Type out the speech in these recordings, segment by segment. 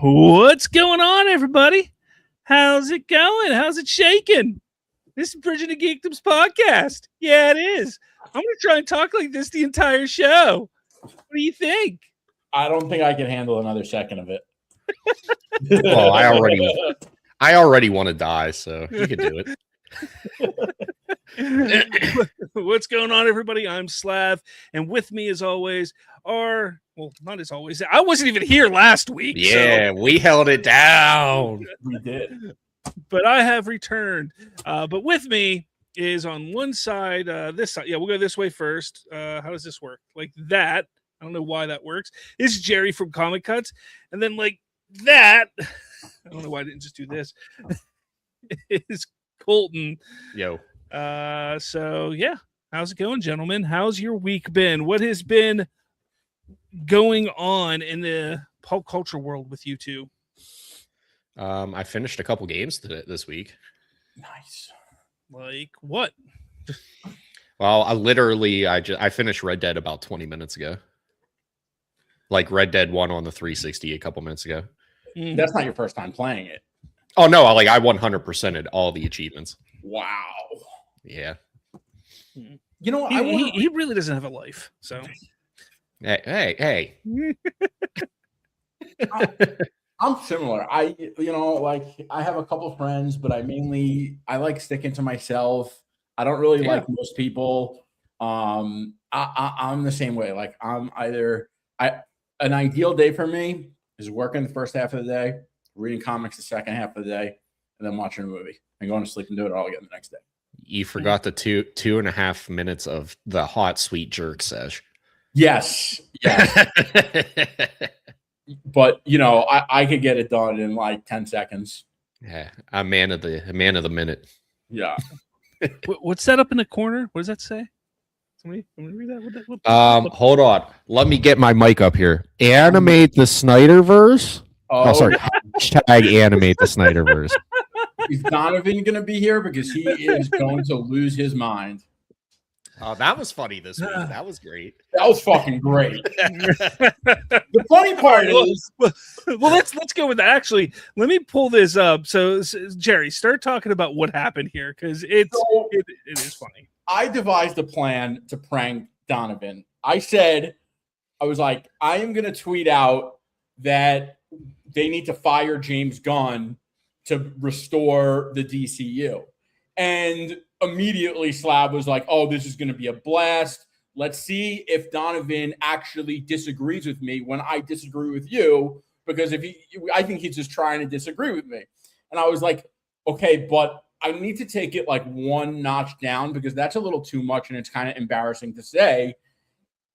What's going on, everybody? How's it going? How's it shaking? This is Bridging the Geekdoms podcast. Yeah, it is. I'm going to try and talk like this the entire show. What do you think? I don't think I can handle another second of it. Well, I already want to die, so you can do it. What's going on, everybody? I'm Slav, and with me, as always, not as always. I wasn't even here last week. Yeah, we held it down. We did. But I have returned. But with me is on one side, this side. Yeah, we'll go this way first. How does this work? Like that. I don't know why that works. This is Jerry from Comic Cuts. And then like that. I don't know why I didn't just do this. Is Colton. Yo. So yeah. How's it going, gentlemen? How's your week been? What has been going on in the pop culture world with you two? I finished a couple games this week. Nice. Like what? Well, I finished Red Dead about 20 minutes ago. Like Red Dead 1 on the 360 a couple minutes ago. That's not your first time playing it. Oh no, I 100%ed all the achievements. Wow. Yeah. You know, he really doesn't have a life. So hey. I'm similar. I have a couple friends, but I like sticking to myself. I don't really like most people. I'm the same way. Like an ideal day for me is working the first half of the day, reading comics the second half of the day, and then watching a movie and going to sleep and doing it all again the next day. You forgot the 2.5 minutes of the hot sweet jerk sesh. Yes. But I could get it done in like 10 seconds. Yeah, a man of the minute. Yeah. What's that up in the corner? What does that say? Somebody read that? Hold on. Let me get my mic up here. Animate the Snyderverse. Oh, sorry. Hashtag animate the Snyderverse. Is Donovan going to be here? Because he is going to lose his mind. Oh, that was funny this week. That was great. That was fucking great. The funny part is, well, let's go with that. Actually, let me pull this up. So Jerry, start talking about what happened here because it is funny. I devised a plan to prank Donovan. I was like, I am going to tweet out that they need to fire James Gunn to restore the DCU. And immediately Slav was like, oh, this is going to be a blast. Let's see if Donovan actually disagrees with me when I disagree with you, because I think he's just trying to disagree with me. And I was like, okay, but I need to take it like one notch down because that's a little too much and it's kind of embarrassing to say.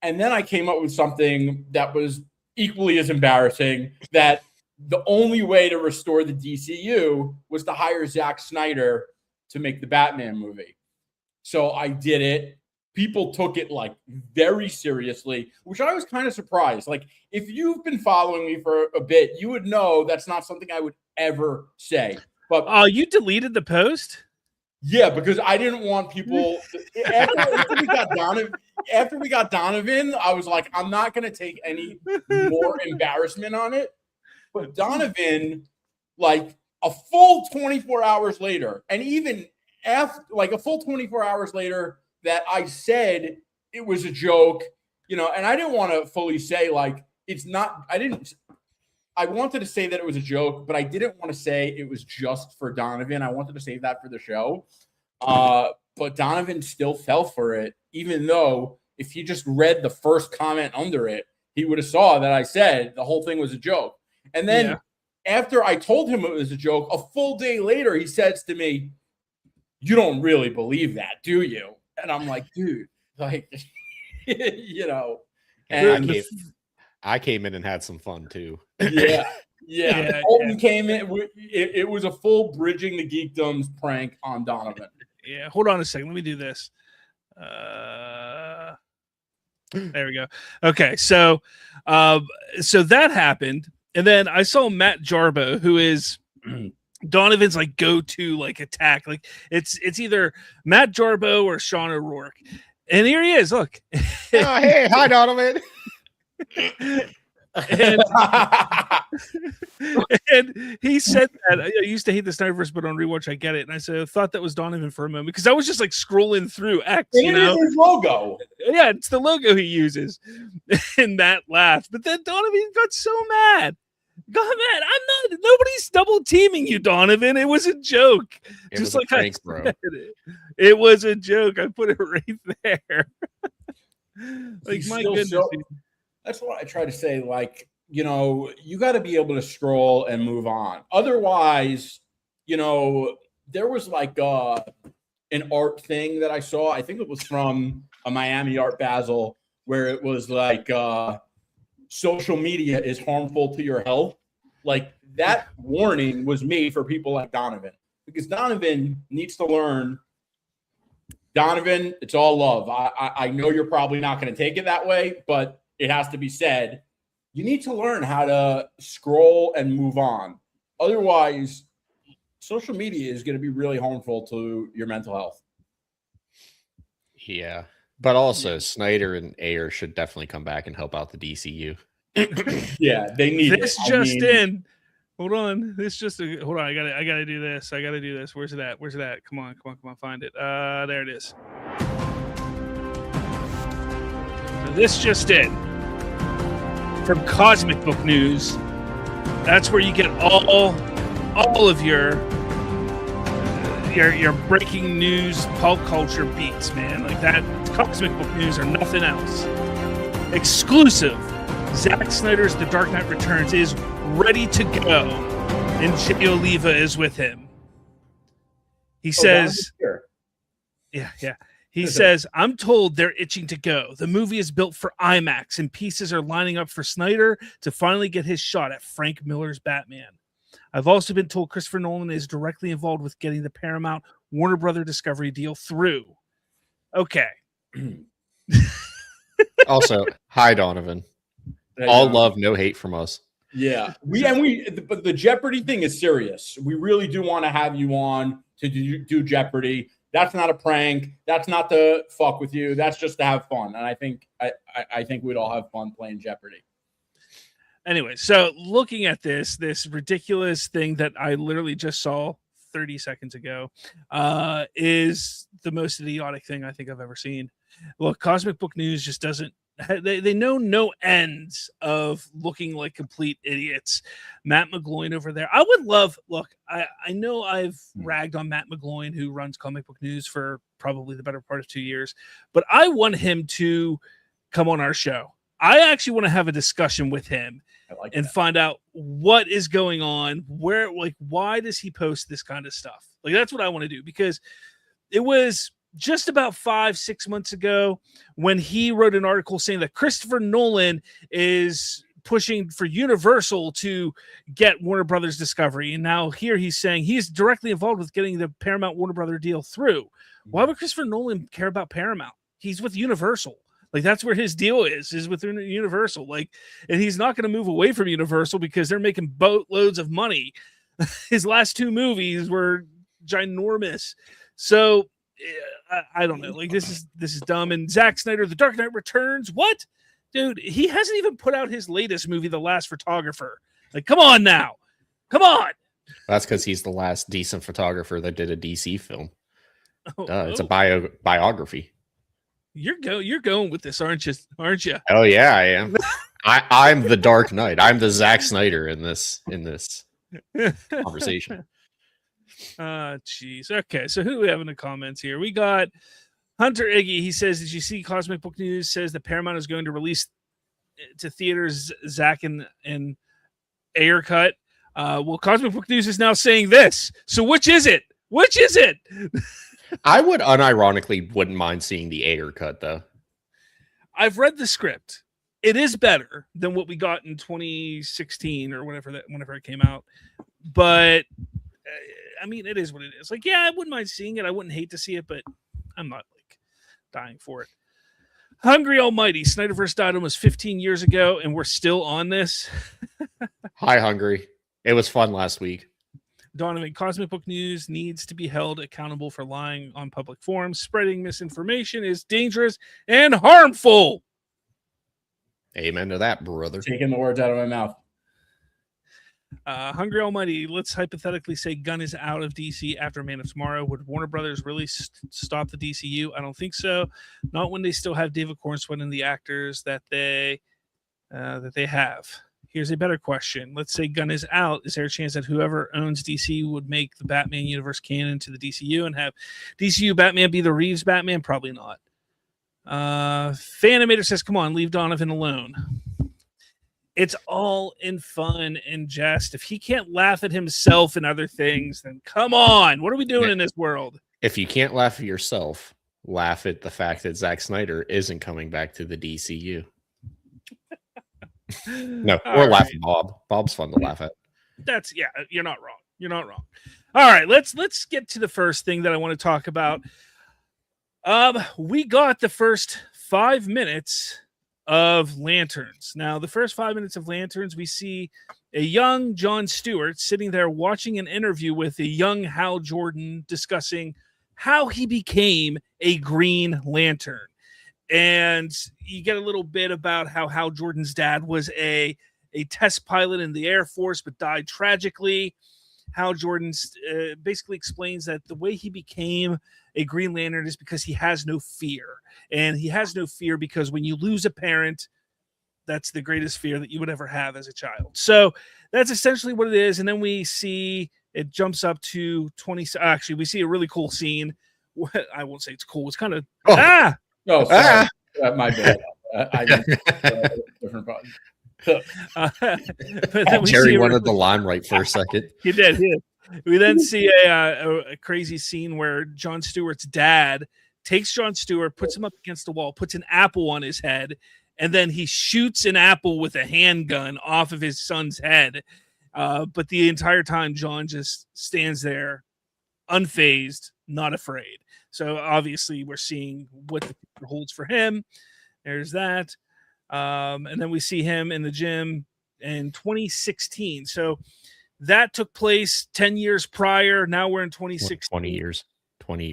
And then I came up with something that was equally as embarrassing, that the only way to restore the DCU was to hire Zack Snyder to make the Batman movie. So I did it. People took it like very seriously, which I was kind of surprised. Like if you've been following me for a bit, you would know that's not something I would ever say. But you deleted the post? Yeah, because I didn't want people after we got Donovan, I was like, I'm not going to take any more embarrassment on it. But Donovan, like a full 24 hours later, and even after like a full 24 hours later that I said it was a joke, and I didn't want to fully say like it's not. I wanted to say that it was a joke, but I didn't want to say it was just for Donovan. I wanted to save that for the show. But Donovan still fell for it, even though if he just read the first comment under it, he would have saw that I said the whole thing was a joke. And then after I told him it was a joke, a full day later, he says to me, "You don't really believe that, do you?" And I'm like, dude, like, And I came in and had some fun too. Yeah. Colton came in. It was a full Bridging the Geekdoms prank on Donovan. Yeah. Hold on a second. Let me do this. There we go. Okay. So that happened. And then I saw Matt Jarbo, who is Donovan's like go-to like attack. Like it's either Matt Jarbo or Sean O'Rourke. And here he is. Look. Oh, hey, hi, Donovan. And And he said that I used to hate the Snyderverse, but on rewatch I get it. And I said I thought that was Donovan for a moment because I was just like scrolling through X. It is his logo. Yeah, it's the logo he uses. And that laughed. But then Donovan got so mad. God, man, I'm not. Nobody's double teaming you, Donovan. It was a joke. It Just was like a prank, bro. It was a joke. I put it right there. Like He's my still goodness. so- that's what I try to say. Like, you know, you got to be able to scroll and move on. Otherwise, you know, there was like an art thing that I saw. I think it was from a Miami Art Basel, where it was like social media is harmful to your health. Like that warning was made for people like Donovan, because Donovan needs to learn. Donovan, it's all love. I know you're probably not going to take it that way, but it has to be said. You need to learn how to scroll and move on. Otherwise, social media is going to be really harmful to your mental health. Yeah. But also, Snyder and Ayer should definitely come back and help out the DCU. Yeah, they need this it. just in. Hold on. Hold on. I gotta do this. Where's it at? Come on, find it. There it is. So this just in. From Cosmic Book News. That's where you get all of your breaking news, pulp culture beats, man. Like that. Cosmic Book News or nothing else. Exclusive. Zack Snyder's The Dark Knight Returns is ready to go, and Jay Oliva is with him. He says, yeah. He says, I'm told they're itching to go. The movie is built for IMAX, and pieces are lining up for Snyder to finally get his shot at Frank Miller's Batman. I've also been told Christopher Nolan is directly involved with getting the Paramount Warner Brother Discovery deal through. Okay. Also, hi, Donovan. All love, no hate from us. Yeah. But the Jeopardy thing is serious. We really do want to have you on to do Jeopardy. That's not a prank. That's not to fuck with you. That's just to have fun. And I think we'd all have fun playing Jeopardy. Anyway, so looking at this ridiculous thing that I literally just saw 30 seconds ago is the most idiotic thing I think I've ever seen. Look, Cosmic Book News just doesn't. They know no ends of looking like complete idiots. Matt McGloin over there. I would love. Look, I know I've ragged on Matt McGloin, who runs Comic Book News for probably the better part of 2 years, but I want him to come on our show. I actually want to have a discussion with him and find out what is going on. Where, like, why does he post this kind of stuff? Like, that's what I want to do, because it was just about 5-6 months ago when he wrote an article saying that Christopher Nolan is pushing for Universal to get Warner Brothers Discovery. And now here he's saying he's directly involved with getting the Paramount Warner Brother deal through. Why would Christopher Nolan care about Paramount? He's with Universal. Like, that's where his deal is with Universal. Like, and he's not going to move away from Universal because they're making boatloads of money. His last 2 movies were ginormous. So I don't know. Like, this is dumb. And Zack Snyder, The Dark Knight Returns. What? Dude, he hasn't even put out his latest movie, The Last Photographer. Like, come on now. Come on. That's because he's the last decent photographer that did a DC film. It's a biography. You're going with this, aren't you? Oh yeah, I am. I'm the Dark Knight. I'm the Zack Snyder in this conversation. Jeez. Okay, so who do we have in the comments here? We got Hunter Iggy. He says, did you see Cosmic Book News says that Paramount is going to release to theaters Zack and Ayer cut? Well, Cosmic Book News is now saying this. So which is it? I would unironically wouldn't mind seeing the Ayer cut, though. I've read the script. It is better than what we got in 2016 or whenever it came out. But I mean, it is what it is. Like, yeah, I wouldn't mind seeing it. I wouldn't hate to see it, but I'm not like dying for it. Hungry Almighty, Snyderverse died almost 15 years ago, and we're still on this. Hi, Hungry. It was fun last week. Donovan, Cosmic Book News needs to be held accountable for lying on public forums. Spreading misinformation is dangerous and harmful. Amen to that, brother. Taking the words out of my mouth. Hungry Almighty, let's hypothetically say Gunn is out of DC after Man of Tomorrow. Would Warner Brothers really stop the DCU? I don't think so. Not when they still have David Cornsweet and the actors that they have. Here's a better question. Let's say Gunn is out. Is there a chance that whoever owns DC would make the Batman universe canon to the DCU and have DCU Batman be the Reeves Batman? Probably not. Fanimator says, come on, leave Donovan alone. It's all in fun and jest. If he can't laugh at himself and other things, then come on. What are we doing in this world? If you can't laugh at yourself, laugh at the fact that Zack Snyder isn't coming back to the DCU. No, or laugh at Bob. Bob's fun to laugh at. You're not wrong. You're not wrong. All right, let's get to the first thing that I want to talk about. We got the first 5 minutes of Lanterns. Now, the first 5 minutes of Lanterns, we see a young Jon Stewart sitting there watching an interview with a young Hal Jordan discussing how he became a Green Lantern. And you get a little bit about how Hal Jordan's dad was a test pilot in the Air Force, but died tragically. Hal Jordan basically explains that the way he became a Green Lantern is because he has no fear. And he has no fear because when you lose a parent, that's the greatest fear that you would ever have as a child. So that's essentially what it is. And then we see it jumps up to 20. Actually, we see a really cool scene. I won't say it's cool. It's kind of, Oh, sorry. My bad. I different button. Jerry wanted the limelight for a second. He did. We then see a crazy scene where Jon Stewart's dad takes Jon Stewart, puts him up against the wall, puts an apple on his head, and then he shoots an apple with a handgun off of his son's head. But the entire time, Jon just stands there, unfazed, not afraid. So obviously, we're seeing what the future holds for him. There's that. And then we see him in the gym in 2016. So that took place 10 years prior. Now we're in 2016. 20 years. 20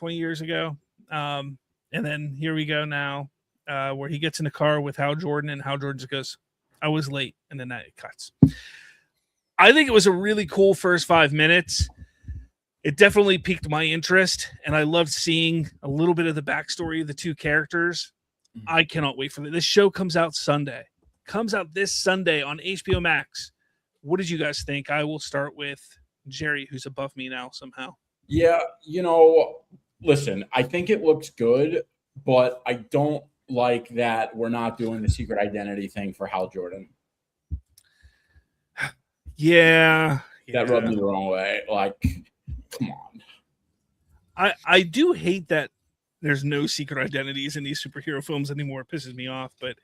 years ago. And then here we go now, where he gets in the car with Hal Jordan, and Hal Jordan just goes, I was late. And then it cuts. I think it was a really cool first 5 minutes. It definitely piqued my interest, and I loved seeing a little bit of the backstory of the two characters. I cannot wait for this. This show comes out Sunday. Comes out this Sunday on HBO Max. What did you guys think? I will start with Jerry, who's above me now somehow. Yeah, listen, I think it looks good, but I don't like that we're not doing the secret identity thing for Hal Jordan. Yeah. That rubbed me the wrong way. Like, come on. I do hate that there's no secret identities in these superhero films anymore. It pisses me off. But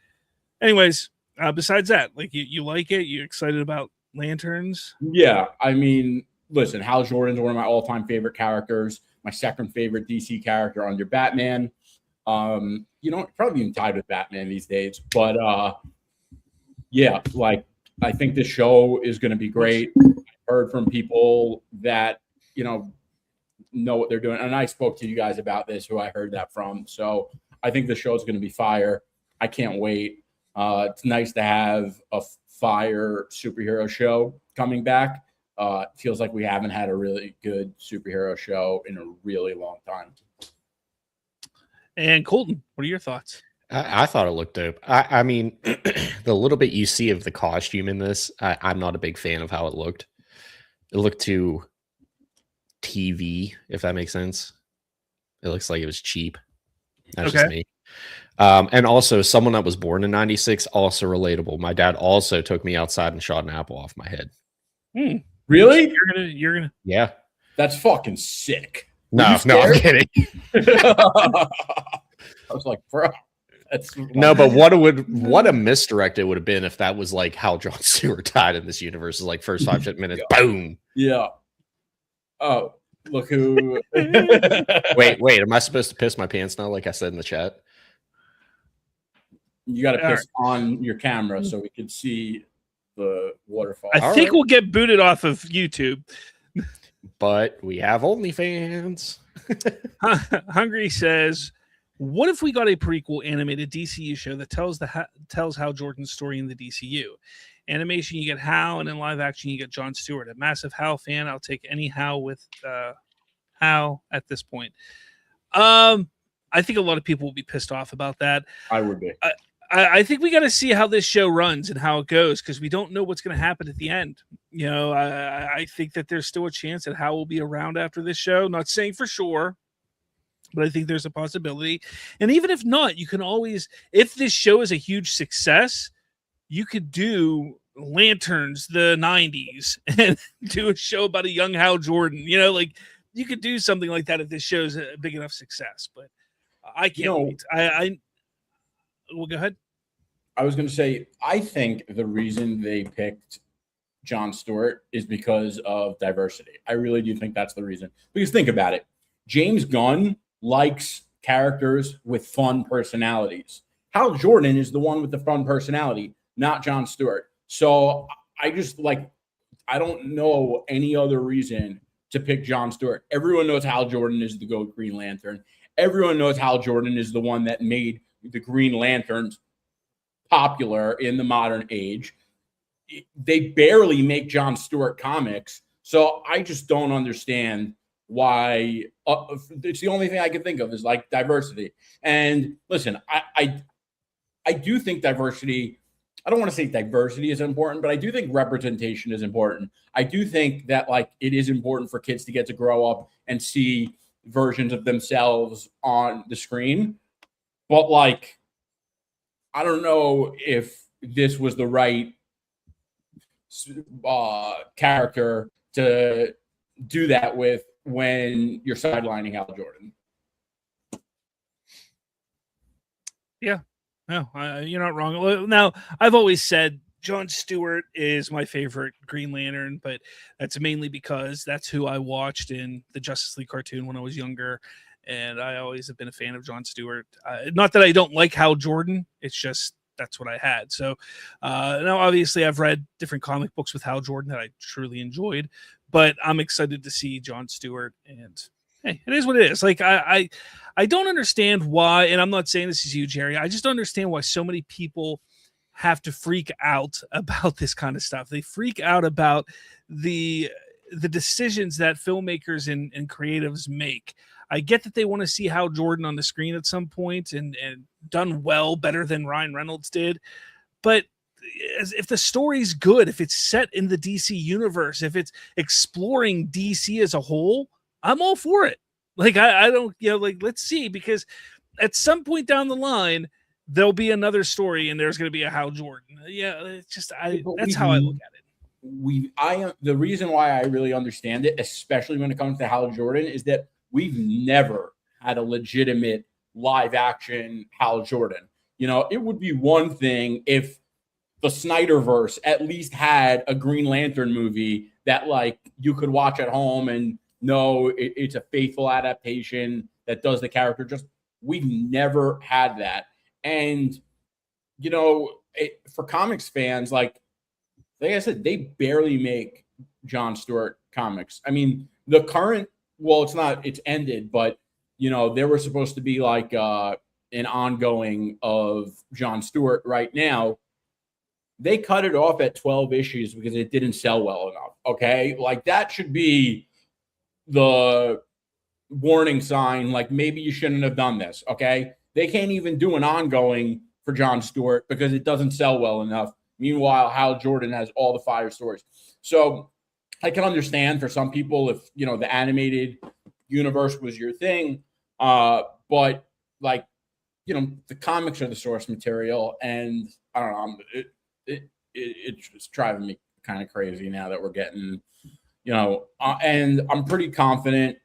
anyways, besides that, like you like it? You excited about Lanterns? Yeah. I mean, listen, Hal Jordan's one of my all-time favorite characters. My second favorite DC character under Batman. Probably even tied with Batman these days. But yeah, like I think this show is going to be great. I've heard from people that know what they're doing, and I spoke to you guys about this, who I heard that from. So I think the show is going to be fire. I can't wait. It's nice to have a fire superhero show coming back. It feels like we haven't had a really good superhero show in a really long time. And Colton, what are your thoughts? I thought it looked dope. I mean, the little bit you see of the costume in this, I'm not a big fan of how it looked. It looked too TV, if that makes sense. It looks like it was cheap. That's just me. And also, someone that was born in 96, also relatable. My dad also took me outside and shot an apple off my head. Really? You're gonna. Yeah. That's fucking sick. No, I'm kidding. I was like, bro. No, but what a misdirect it would have been if that was like how Jon Stewart died in this universe. Is like first 5 minutes, boom. Yeah. Oh, look who. Wait. Am I supposed to piss my pants now, like I said in the chat? You got to piss on your camera so we can see the waterfall. I think we'll get booted off of YouTube. But we have OnlyFans. Hungry says, What if we got a prequel animated DCU show that tells Hal Jordan's story in the DCU? Animation, you get Hal, and in live action, you get Jon Stewart. A massive Hal fan. I'll take any Hal with Hal at this point. I think a lot of people will be pissed off about that. I would be. I think we got to see how this show runs and how it goes, because we don't know what's going to happen at the end. You know, I think that there's still a chance that Hal will be around after this show. Not saying for sure, but I think there's a possibility. And even if not, you can always, if this show is a huge success, you could do Lanterns the 90s and do a show about a young Hal Jordan. You know, like you could do something like that if this show's a big enough success. But I can't wait. Well, go ahead. I was going to say, I think the reason they picked Jon Stewart is because of diversity. I really do think that's the reason. Because think about it. James Gunn likes characters with fun personalities. Hal Jordan is the one with the fun personality, not Jon Stewart. So I just I don't know any other reason to pick Jon Stewart. Everyone knows Hal Jordan is the GOAT Green Lantern. Everyone knows Hal Jordan is the one that made the Green Lanterns popular in the modern age. They barely make Jon Stewart comics. So I just don't understand why. It's the only thing I can think of is like diversity. And listen, I do think diversity, I don't want to say diversity is important, but I do think representation is important. I do think that it is important for kids to get to grow up and see versions of themselves on the screen. But I don't know if this was the right character to do that with when you're sidelining Hal Jordan. Yeah, no, you're not wrong. Now, I've always said Jon Stewart is my favorite Green Lantern, but that's mainly because that's who I watched in the Justice League cartoon when I was younger. And I always have been a fan of Jon Stewart. Not that I don't like Hal Jordan. It's just that's what I had. So now, obviously, I've read different comic books with Hal Jordan that I truly enjoyed. But I'm excited to see Jon Stewart. And hey, it is what it is. I don't understand why, and I'm not saying this is you, Jerry. I just don't understand why so many people have to freak out about this kind of stuff. They freak out about the decisions that filmmakers and creatives make. I get that they want to see Hal Jordan on the screen at some point and done well, better than Ryan Reynolds did. But if the story's good, if it's set in the DC universe, if it's exploring DC as a whole, I'm all for it. I don't, let's see, because at some point down the line, there'll be another story and there's going to be a Hal Jordan. Yeah, it's just, that's how I look at it. The reason why I really understand it, especially when it comes to Hal Jordan, is that we've never had a legitimate live action Hal Jordan. It would be one thing if the Snyderverse at least had a Green Lantern movie that you could watch at home and know it's a faithful adaptation that does the character. We've never had that. And, for comics fans, like I said, they barely make Jon Stewart comics. I mean, the current, it's ended, but, there were supposed to be an ongoing of Jon Stewart right now. They cut it off at 12 issues because it didn't sell well enough. Okay. That should be the warning sign. Maybe you shouldn't have done this. Okay. They can't even do an ongoing for Jon Stewart because it doesn't sell well enough. Meanwhile, Hal Jordan has all the fire stories. So I can understand for some people if, the animated universe was your thing. But the comics are the source material. And I don't know, it's just driving me kind of crazy now that we're getting, and I'm pretty confident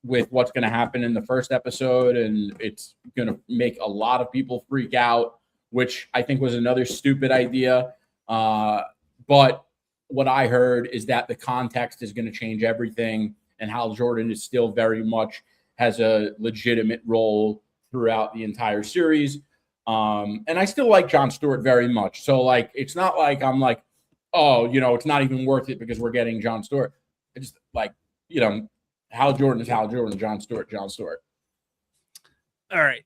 with what's going to happen in the first episode, and it's going to make a lot of people freak out, which I think was another stupid idea. But what I heard is that the context is going to change everything, and Hal Jordan is still very much has a legitimate role throughout the entire series. And I still like Jon Stewart very much. So it's not like I'm oh, it's not even worth it because we're getting Jon Stewart. It's Hal Jordan is Hal Jordan, Jon Stewart, Jon Stewart. All right.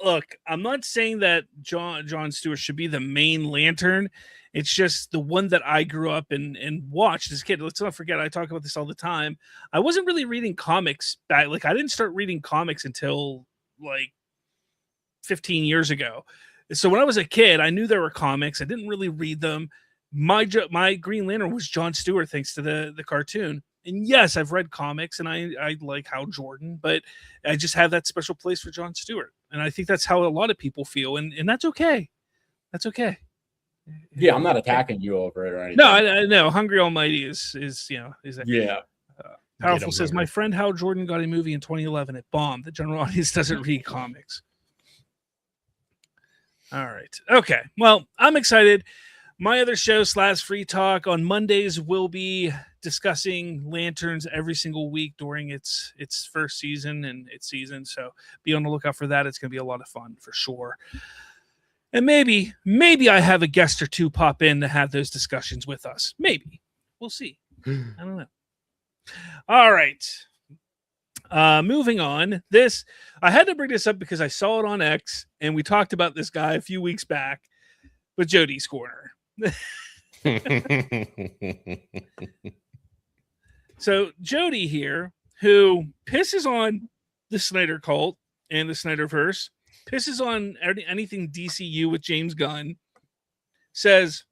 Look, I'm not saying that John Stewart should be the main Lantern. It's just the one that I grew up and watched as a kid. Let's not forget, I talk about this all the time. I wasn't really reading comics back. Like, I didn't start reading comics until like 15 years ago. So when I was a kid, I knew there were comics. I didn't really read them. My Green Lantern was John Stewart, thanks to the cartoon. And yes, I've read comics and I like Hal Jordan, but I just have that special place for John Stewart. And I think that's how a lot of people feel. And that's okay. That's okay. Yeah, I'm not attacking you over it or anything. No, I know. Hungry Almighty is yeah. Powerful says, my friend Hal Jordan got a movie in 2011. It bombed. The general audience doesn't read comics. All right. Okay. Well, I'm excited. My other show, Slav's Free Talk, on Mondays will be discussing Lanterns every single week during its first season and its season. So be on the lookout for that. It's going to be a lot of fun for sure. And maybe I have a guest or two pop in to have those discussions with us. Maybe. We'll see. I don't know. All right. Moving on. I had to bring this up because I saw it on X and we talked about this guy a few weeks back, but Jody's Corner. So Jody here, who pisses on the Snyder Cult and the Snyderverse, pisses on anything DCU with James Gunn, says,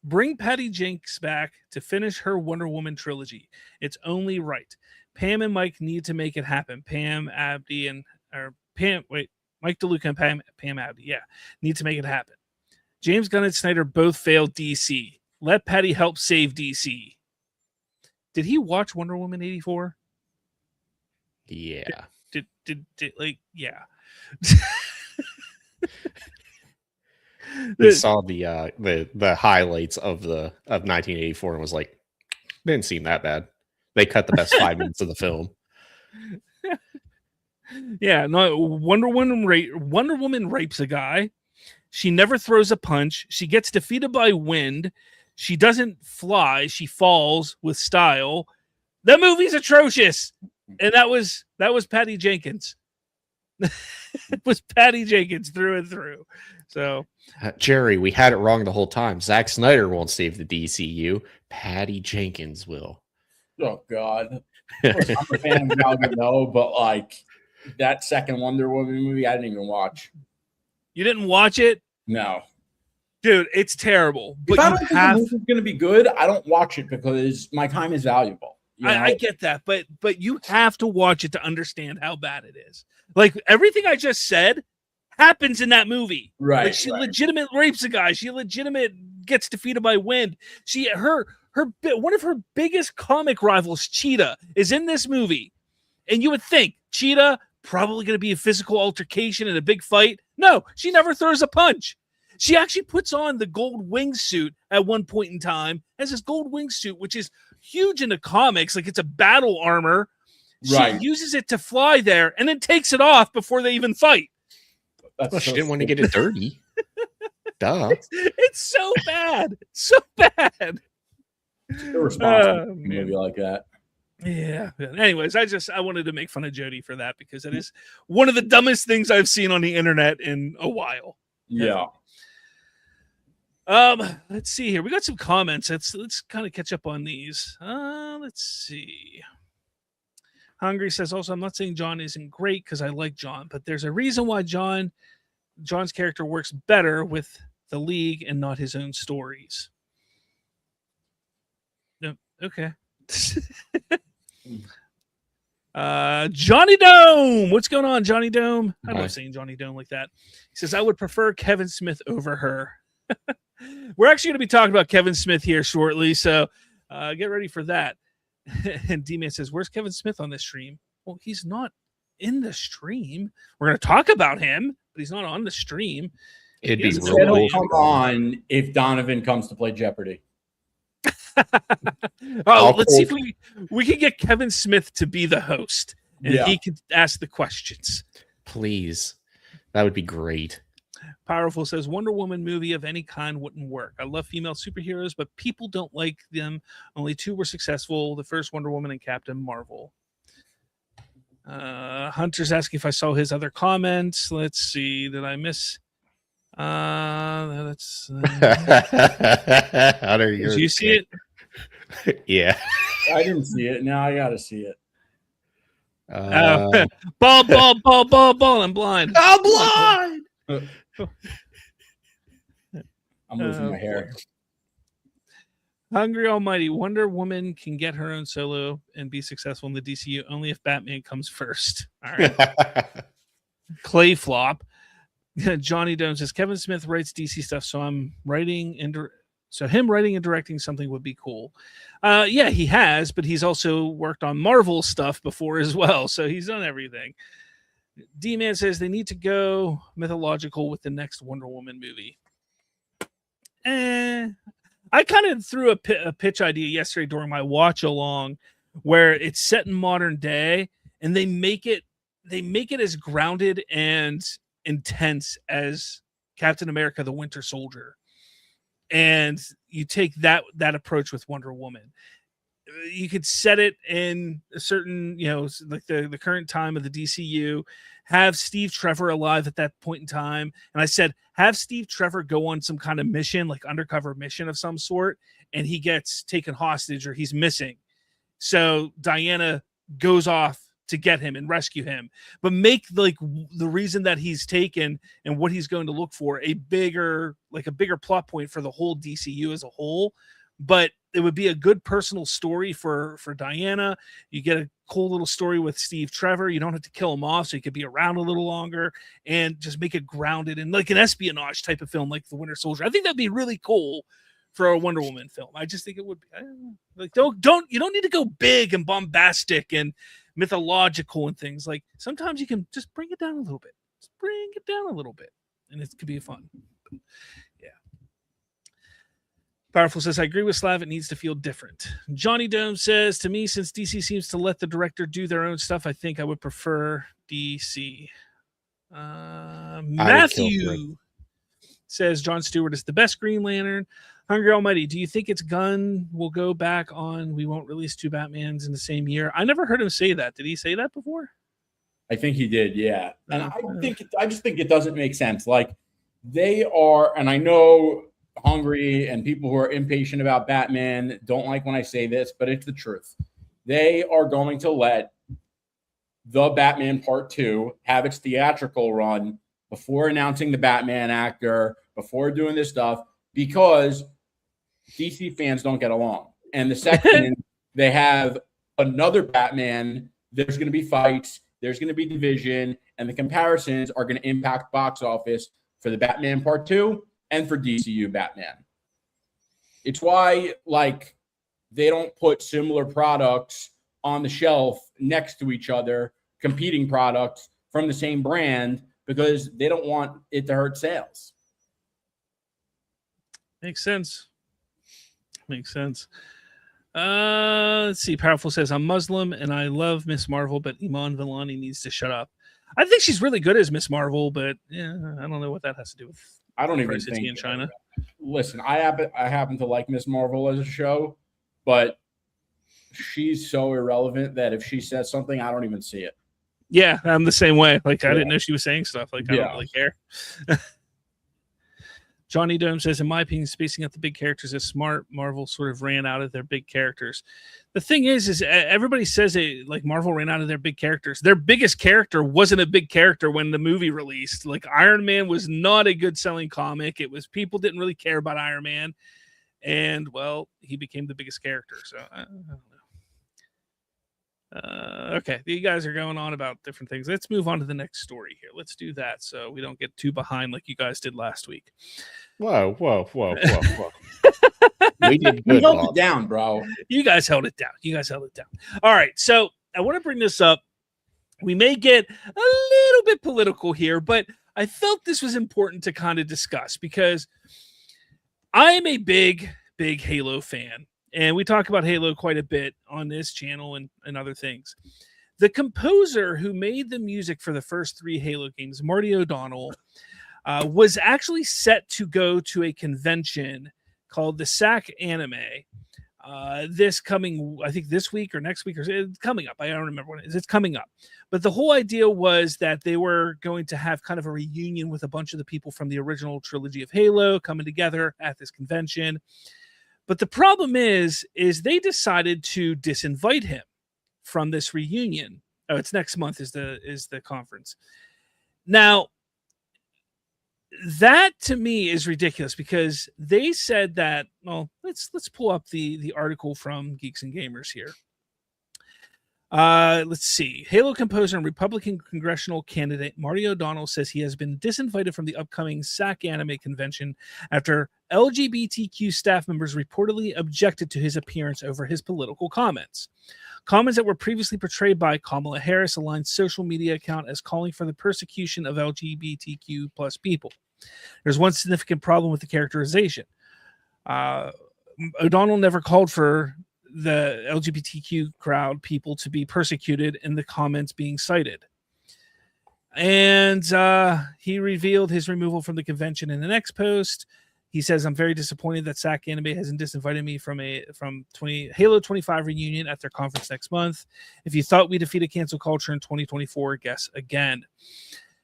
bring Patty Jenkins back to finish her Wonder Woman trilogy. It's only right. Pam and Mike need to make it happen. Mike DeLuca and Pam Abdi, need to make it happen. James Gunn and Snyder both failed DC. Let Patty help save DC. Did he watch Wonder Woman 84? Yeah. Did yeah. He saw the highlights of 1984 and was like, didn't seem that bad. They cut the best 5 minutes of the film. Yeah, no, Wonder Woman rapes a guy. She never throws a punch. She gets defeated by wind. She doesn't fly. She falls with style. That movie's atrocious. And that was Patty Jenkins. It was Patty Jenkins through and through. So, Jerry, we had it wrong the whole time. Zack Snyder won't save the DCU. Patty Jenkins will. Oh God, I'm a fan of Gal Gadot, but like that second Wonder Woman movie, I didn't even watch. You didn't watch it? No, dude, it's terrible. But if I don't think the movie's going to be good, I don't watch it because my time is valuable. You know? I get that, but you have to watch it to understand how bad it is. Like everything I just said happens in that movie. Right. Like she legitimate rapes a guy. She legitimate gets defeated by wind. One of her biggest comic rivals, Cheetah, is in this movie. And you would think Cheetah probably going to be a physical altercation and a big fight. No, she never throws a punch. She actually puts on the gold wingsuit at one point in time. Has this gold wingsuit, which is huge in the comics. Like it's a battle armor. She uses it to fly there and then takes it off before they even fight. She didn't want to get it dirty. Duh. It's so bad. So bad. Irresponsible movie like that. Yeah. Anyways, I wanted to make fun of Jody for that because it is one of the dumbest things I've seen on the internet in a while. Yeah. Let's see here. We got some comments. Let's kind of catch up on these. Let's see. Hungry says also, I'm not saying John isn't great because I like John, but there's a reason why John's character works better with the League and not his own stories. No, okay. Johnny Dome. What's going on, Johnny Dome? I love saying Johnny Dome like that. He says, I would prefer Kevin Smith over her. We're actually going to be talking about Kevin Smith here shortly, so get ready for that. And D-Man says, where's Kevin Smith on this stream? Well, he's not in the stream. We're going to talk about him, but he's not on the stream. It'd be really come on if Donovan comes to play Jeopardy. Let's see if we can get Kevin Smith to be the host and he can ask the questions. Please. That would be great. Powerful says Wonder Woman movie of any kind wouldn't work. I love female superheroes, but people don't like them. Only two were successful. The first Wonder Woman and Captain Marvel. Hunter's asking if I saw his other comments. Let's see. Did I miss? That's. Hunter, Did you see it? Yeah. I didn't see it. Now I got to see it. Ball. I'm blind. I'm blind. I'm losing my hair. Hungry Almighty, Wonder Woman can get her own solo and be successful in the DCU only if Batman comes first. All right. Clay flop. Johnny Dones says Kevin Smith writes DC stuff, so I'm writing and him writing and directing something would be cool. Yeah, he has, but he's also worked on Marvel stuff before as well, so he's done everything. D-Man says they need to go mythological with the next Wonder Woman movie. I kind of threw a pitch idea yesterday during my watch along where it's set in modern day and they make it as grounded and intense as Captain America the Winter Soldier. And you take that approach with Wonder Woman. You could set it in a certain, like the current time of the DCU, have Steve Trevor alive at that point in time. And I said, have Steve Trevor go on some kind of mission, like undercover mission of some sort, and he gets taken hostage or he's missing. So Diana goes off to get him and rescue him, but make like the reason that he's taken and what he's going to look for a bigger plot point for the whole DCU as a whole. But it would be a good personal story for Diana. You get a cool little story with Steve Trevor. You don't have to kill him off, so he could be around a little longer and just make it grounded in like an espionage type of film like The Winter Soldier. I think that'd be really cool for a Wonder Woman film. I just think it would be. You don't need to go big and bombastic and mythological and things. Like sometimes you can just bring it down a little bit. Just bring it down a little bit, and it could be fun. Yeah. Powerful says, I agree with Slav. It needs to feel different. Johnny Dome says, to me, since DC seems to let the director do their own stuff, I think I would prefer DC. Matthew says, Jon Stewart is the best Green Lantern. Hungry Almighty, do you think it's Gunn will go back on we won't release two Batmans in the same year? I never heard him say that. Did he say that before? I think he did, yeah. And I just think it doesn't make sense. Like they are, and I know Hungry and people who are impatient about Batman don't like when I say this, but it's the truth. They are going to let the Batman Part 2 have its theatrical run before announcing the Batman actor, before doing this stuff, because DC fans don't get along. And the second they have another Batman, there's going to be fights, there's going to be division, and the comparisons are going to impact box office for the Batman Part 2 and for DCU Batman. It's why, like, they don't put similar products on the shelf next to each other, competing products from the same brand, because they don't want it to hurt sales. Makes sense. Let's see. Powerful says, I'm Muslim and I love Miss Marvel, but Iman Vellani needs to shut up. I think she's really good as Miss Marvel, but yeah, I don't know what that has to do with I don't even think in China. Listen, I happen to like Miss Marvel as a show, but she's so irrelevant that if she says something, I don't even see it. Yeah, I'm the same way. Like, I didn't know she was saying stuff. Like, I don't really care. Johnny Dome says, in my opinion, spacing out the big characters is smart. Marvel sort of ran out of their big characters. The thing is everybody says like Marvel ran out of their big characters. Their biggest character wasn't a big character when the movie released. Like Iron Man was not a good selling comic. It was people didn't really care about Iron Man. And, well, he became the biggest character. So, I don't know. Okay, you guys are going on about different things. Let's move on to the next story here. Let's do that so we don't get too behind like you guys did last week. Whoa. We did good. We held it down, bro. You guys held it down. All right, so I want to bring this up. We may get a little bit political here, but I felt this was important to kind of discuss because I am a big Halo fan. And we talk about Halo quite a bit on this channel and other things. The composer who made the music for the first 3 Halo games, Marty O'Donnell, was actually set to go to a convention called the SAC Anime this coming, I think this week or next week, or it's coming up. I don't remember when it is. It's coming up. But the whole idea was that they were going to have kind of a reunion with a bunch of the people from the original trilogy of Halo coming together at this convention. But the problem is they decided to disinvite him from this reunion. Oh, it's next month is the conference. Now, that to me is ridiculous because they said that, well, let's pull up the article from Geeks and Gamers here. Let's see. Halo composer and Republican congressional candidate Marty O'Donnell says he has been disinvited from the upcoming SAC anime convention after LGBTQ staff members reportedly objected to his appearance over his political comments. Comments that were previously portrayed by Kamala Harris aligned social media account as calling for the persecution of LGBTQ plus people. There's one significant problem with the characterization. O'Donnell never called for the LGBTQ crowd people to be persecuted in the comments being cited. And he revealed his removal from the convention in the next post. He says, I'm very disappointed that SAC Anime hasn't disinvited me from Halo 25 reunion at their conference next month. If you thought we defeated cancel culture in 2024, guess again.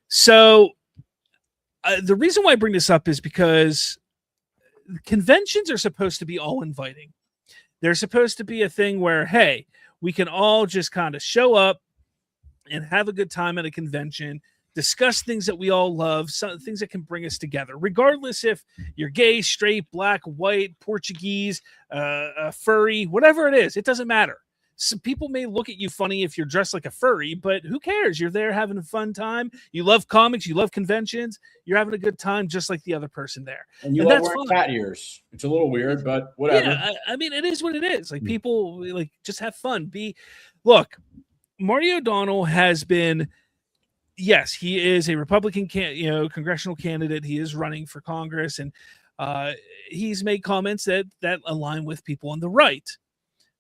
So the reason why I bring this up is because conventions are supposed to be all inviting. They're supposed to be a thing where, hey, we can all just kind of show up and have a good time at a convention, discuss things that we all love, some things that can bring us together, regardless if you're gay, straight, black, white, Portuguese, furry, whatever it is. It doesn't matter. Some people may look at you funny if you're dressed like a furry, but who cares? You're there having a fun time. You love comics. You love conventions. You're having a good time just like the other person there. And you love wearing cat ears. It's a little weird, but whatever. Yeah, I mean, it is what it is. Like, people like just have fun. Look, Marty O'Donnell has been, yes, he is a Republican congressional candidate. He is running for Congress, and he's made comments that align with people on the right.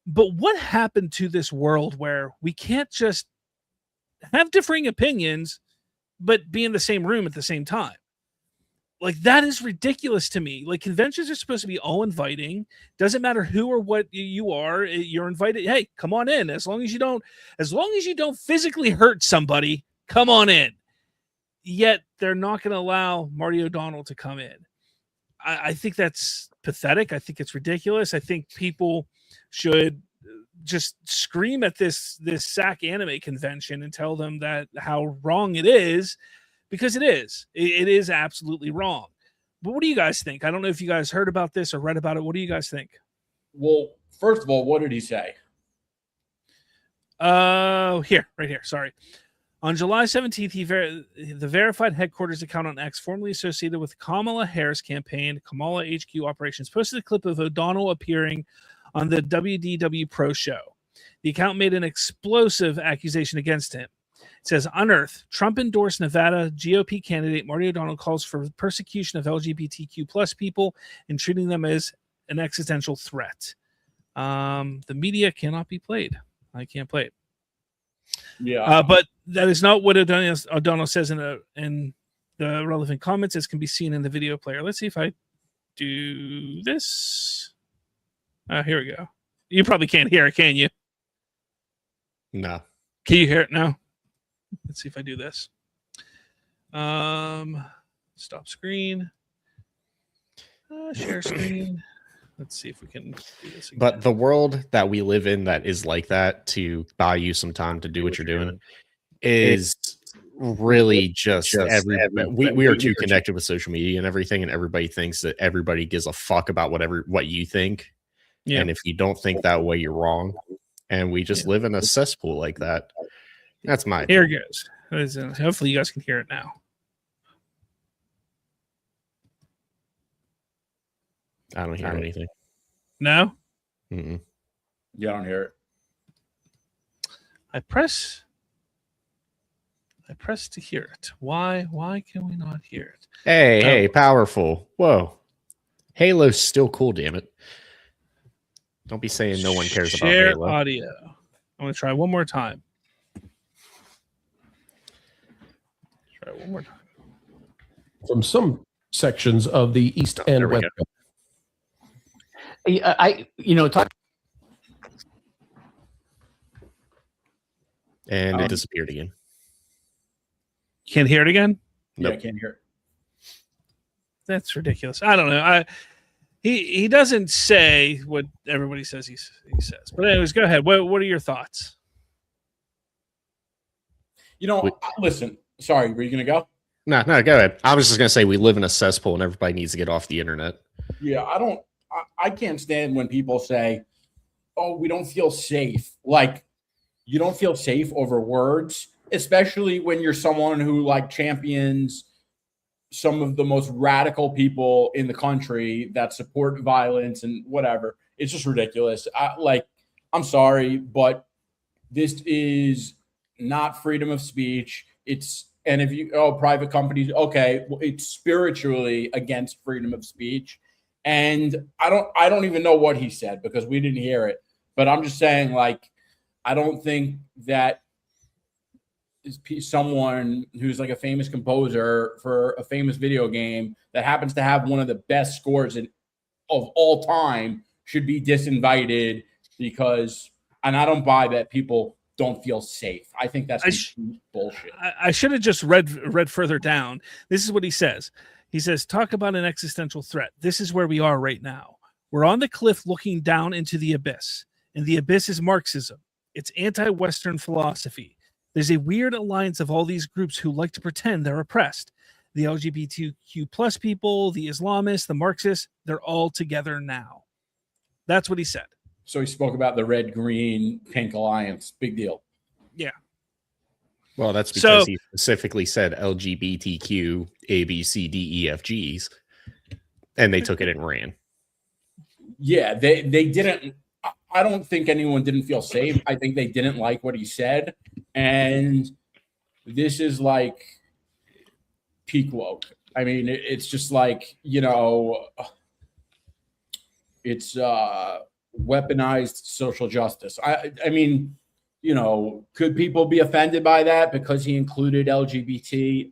But what happened to this world where we can't just have differing opinions, but be in the same room at the same time? Like, that is ridiculous to me. Like, conventions are supposed to be all inviting. Doesn't matter who or what you are. You're invited. Hey, come on in. As long as you don't physically hurt somebody, come on in. Yet they're not going to allow Marty O'Donnell to come in. I think that's pathetic. I think it's ridiculous. I think people should just scream at this SAC anime convention and tell them that how wrong it is, because it is. It is absolutely wrong. But what do you guys think? I don't know if you guys heard about this or read about it. What do you guys think? Well, first of all, what did he say? Right here. Sorry. On July 17th, the verified headquarters account on X, formerly associated with Kamala Harris campaign, Kamala HQ Operations, posted a clip of O'Donnell appearing on the WDW Pro show. The account made an explosive accusation against him. It says, unearthed, Trump-endorsed Nevada GOP candidate Marty O'Donnell calls for persecution of LGBTQ plus people and treating them as an existential threat. The media cannot be played. I can't play it. Yeah, but that is not what O'Donnell says in the relevant comments, as can be seen in the video player. Let's see if I do this. Here we go. You probably can't hear it, can you? No. Can you hear it now? Let's see if I do this. Stop screen. Share screen. Let's see if we can do this again. But the world that we live in that is like that, to buy you some time to do what you're doing, is really just we are too connected with social media and everything, and everybody thinks that everybody gives a fuck about what you think. Yeah. And if you don't think that way, you're wrong. And we just live in a cesspool like that. That's my Here it goes. Hopefully you guys can hear it now. I don't hear anything. No? Yeah, I don't hear it. I press to hear it. Why can we not hear it? Hey, powerful. Whoa. Halo's still cool, damn it. Don't be saying no one cares about Halo. Audio. I'm going to try one more time. From some sections of the East and West. Talk And it disappeared again. Can't hear it again? Yeah, Nope. I can't hear it. That's ridiculous. I don't know. He doesn't say what everybody says he says. But anyways, go ahead. What are your thoughts? Listen. Sorry, were you going to go? No, go ahead. I was just going to say we live in a cesspool and everybody needs to get off the internet. Yeah, I can't stand when people say, oh, we don't feel safe. Like, you don't feel safe over words, especially when you're someone who like champions some of the most radical people in the country that support violence and whatever. It's just ridiculous. I'm sorry, but this is not freedom of speech. Private companies, okay, well, it's spiritually against freedom of speech. And I don't even know what he said because we didn't hear it. But I'm just saying, like, I don't think that is someone who's like a famous composer for a famous video game that happens to have one of the best scores of all time should be disinvited because, and I don't buy that people don't feel safe. I think that's bullshit. I should have just read further down. This is what he says. He says, talk about an existential threat. This is where we are right now. We're on the cliff looking down into the abyss, and the abyss is Marxism. It's anti-Western philosophy. There's a weird alliance of all these groups who like to pretend they're oppressed. The LGBTQ plus people, the Islamists, the Marxists, they're all together now. That's what he said. So he spoke about the red, green, pink alliance. Big deal. Yeah. Well, that's because he specifically said LGBTQ, A, B, C, D, E, F, Gs, and they took it and ran. Yeah, they didn't. I don't think anyone didn't feel safe. I think they didn't like what he said. And this is like peak woke. I mean, it's just like, it's weaponized social justice. I mean, could people be offended by that because he included LGBT?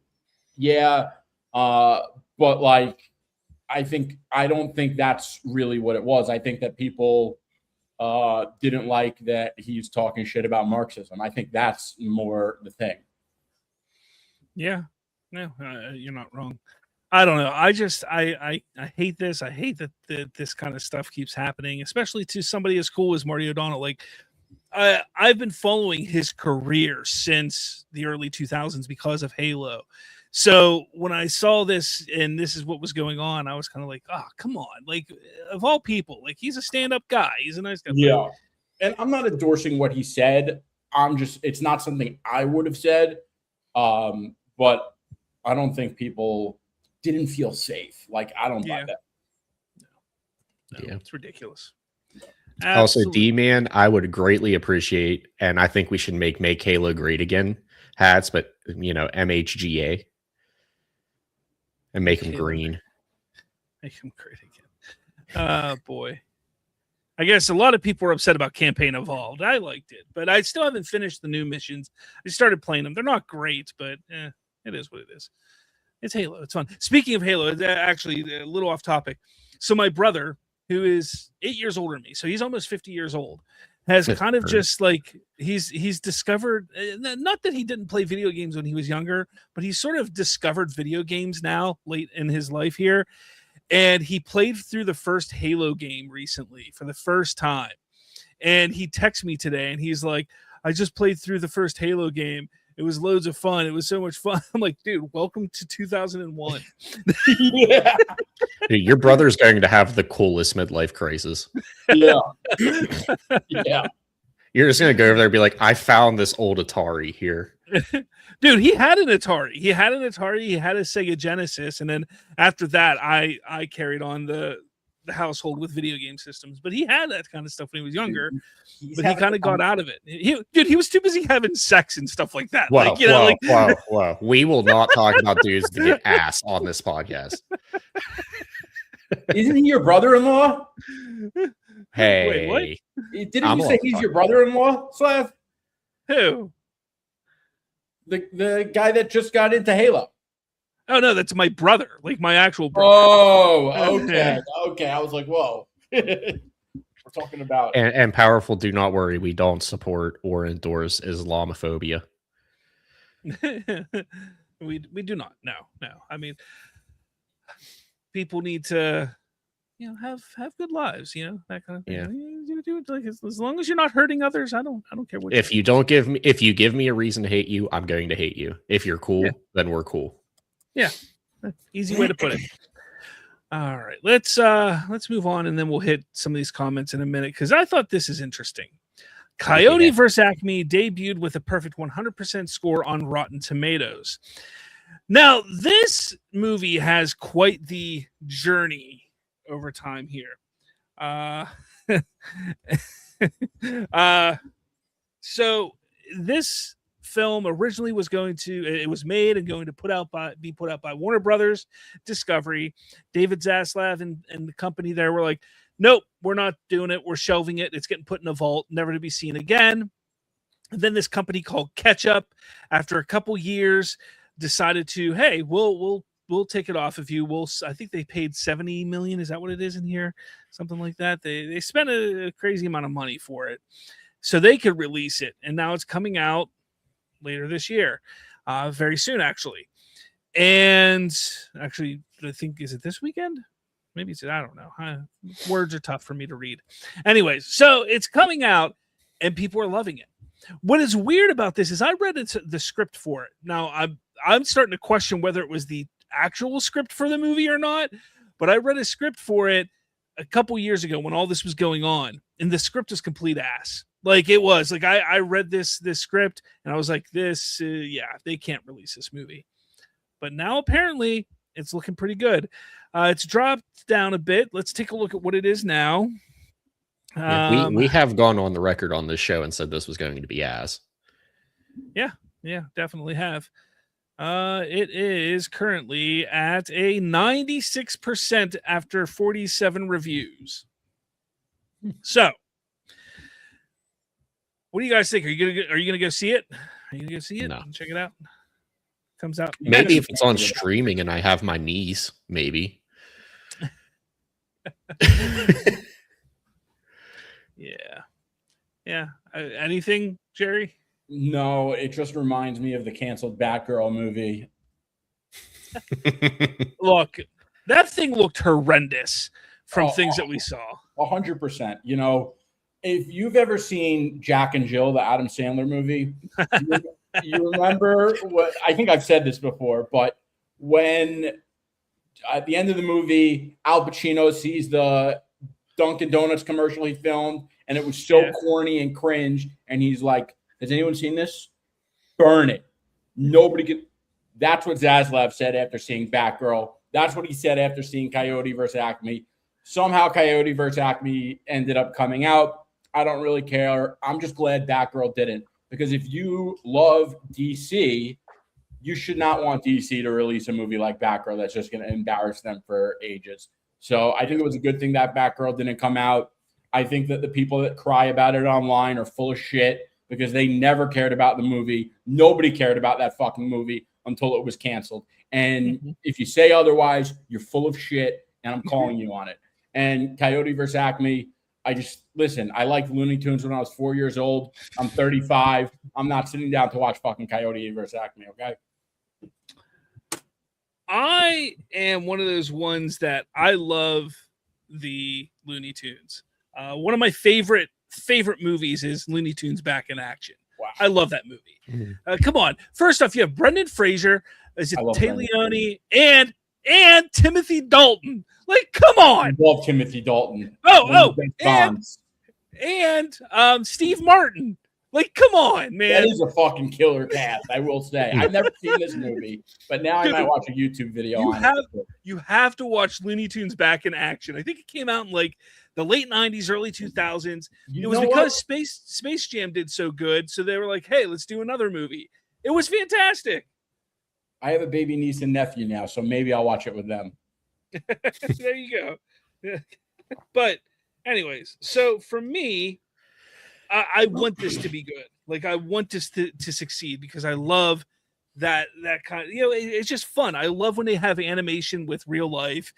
Yeah. But like, I don't think that's really what it was. I think that people didn't like that he's talking shit about Marxism. I think that's more the thing. Yeah, no, you're not wrong. I don't know. I hate this. I hate that this kind of stuff keeps happening, especially to somebody as cool as Marty O'Donnell. Like, I've been following his career since the early 2000s because of Halo. So when I saw this and this is what was going on, I was kind of like, oh, come on. Like, of all people, like, he's a stand-up guy. He's a nice guy. Yeah. And I'm not endorsing what he said. It's not something I would have said. But I don't think people didn't feel safe. Like, I don't buy that. No, it's ridiculous. Also, D-Man, I would greatly appreciate, and I think we should make Halo great again hats, but, MHGA. And make them green. Make them great again. Boy. I guess a lot of people were upset about Campaign Evolved. I liked it, but I still haven't finished the new missions. I started playing them. They're not great, but it is what it is. It's Halo. It's fun. Speaking of Halo, actually a little off topic. So my brother, who is 8 years older than me, so he's almost 50 years old, has kind of just like he's discovered, not that he didn't play video games when he was younger, but he's sort of discovered video games now late in his life here. And he played through the first Halo game recently for the first time. And he texted me today and he's like, I just played through the first Halo game. It was loads of fun. It was so much fun. I'm like, dude, welcome to 2001. Yeah. Dude, your brother's going to have the coolest midlife crisis. Yeah. Yeah. You're just going to go over there and be like, I found this old Atari here. Dude, he had an Atari. He had a Sega Genesis. And then after that, I carried on the household with video game systems. But he had that kind of stuff when he was younger. But he kind of got out of it. He was too busy having sex and stuff like that. Wow. We will not talk about dudes that get ass on this podcast. Isn't he your brother-in-law? Hey. Wait, what? Didn't you say he's your brother-in-law, Slav? Who? The guy that just got into Halo. Oh, no, that's my brother. Like my actual brother. Oh, okay. Okay. I was like, whoa. We're talking about And powerful, do not worry. We don't support or endorse Islamophobia. we do not. No. I mean, people need to, have good lives. That kind of thing. Yeah. You do it like as long as you're not hurting others. I don't care what. If you give me a reason to hate you, I'm going to hate you. If you're cool, then we're cool. Yeah, easy way to put it. All right, let's move on, and then we'll hit some of these comments in a minute because I thought this is interesting. Coyote vs. Acme debuted with a perfect 100% score on Rotten Tomatoes. Now, this movie has quite the journey over time here. So this film originally was made and going to be put out by Warner Brothers Discovery. David Zaslav and the company there were like, nope, we're not doing it. We're shelving it. It's getting put in a vault, never to be seen again. And then this company called Ketchup, after a couple years, decided to, hey, we'll take it off of you. I think they paid $70 million. Is that what it is in here? Something like that. They spent a crazy amount of money for it so they could release it. And now it's coming out later this year, very soon, actually. And actually, I think, is it this weekend? Maybe it's, I don't know. Words are tough for me to read. Anyways, so it's coming out and people are loving it. What is weird about this is I read the script for it. Now, I'm starting to question whether it was the actual script for the movie or not, but I read a script for it a couple years ago when all this was going on, and the script was complete ass. Like, it was like I read this script and I was like, they can't release this movie. But now apparently it's looking pretty good. It's dropped down a bit. Let's take a look at what it is now. We have gone on the record on this show and said this was going to be ass. Yeah, definitely have. It is currently at a 96% after 47 reviews. So, what do you guys think? Are you gonna go see it? Are you gonna go see it? No. Check it out. Comes out. Maybe if it's on streaming and I have my niece, maybe. Yeah. Anything, Jerry? No, it just reminds me of the canceled Batgirl movie. Look, that thing looked horrendous from things that we saw. 100%. If you've ever seen Jack and Jill, the Adam Sandler movie, you remember what I think I've said this before, but when at the end of the movie, Al Pacino sees the Dunkin' Donuts commercial he filmed, and it was so corny and cringe, and he's like, has anyone seen this? Burn it. Nobody can. That's what Zaslav said after seeing Batgirl. That's what he said after seeing Coyote vs. Acme. Somehow Coyote vs. Acme ended up coming out. I don't really care. I'm just glad Batgirl didn't. Because if you love DC, you should not want DC to release a movie like Batgirl that's just going to embarrass them for ages. So I think it was a good thing that Batgirl didn't come out. I think that the people that cry about it online are full of shit because they never cared about the movie. Nobody cared about that fucking movie until it was canceled. And if you say otherwise, you're full of shit, and I'm calling you on it. And Coyote vs. Acme, I liked Looney Tunes when I was 4 years old. I'm 35. I'm not sitting down to watch fucking Coyote vs. Acme, okay? I am one of those ones that I love the Looney Tunes. One of my favorite movies is Looney Tunes Back in Action. Wow. I love that movie. Come on. First off, you have Brendan Fraser, Leone, and Timothy Dalton. Like, come on. I love Timothy Dalton. And Steve Martin. Like, come on, man. That is a fucking killer cast, I will say. I've never seen this movie, but now I might watch a YouTube video on it. You have to watch Looney Tunes Back in Action. I think it came out in like the late 90s, early 2000s. It was because Space Jam did so good, so they were like, hey, let's do another movie. It was fantastic. I have a baby niece and nephew now, so maybe I'll watch it with them. There you go. But anyways, so for me, I want this to be good. Like, I want this to succeed because I love that kind of, it's just fun. I love when they have animation with real life.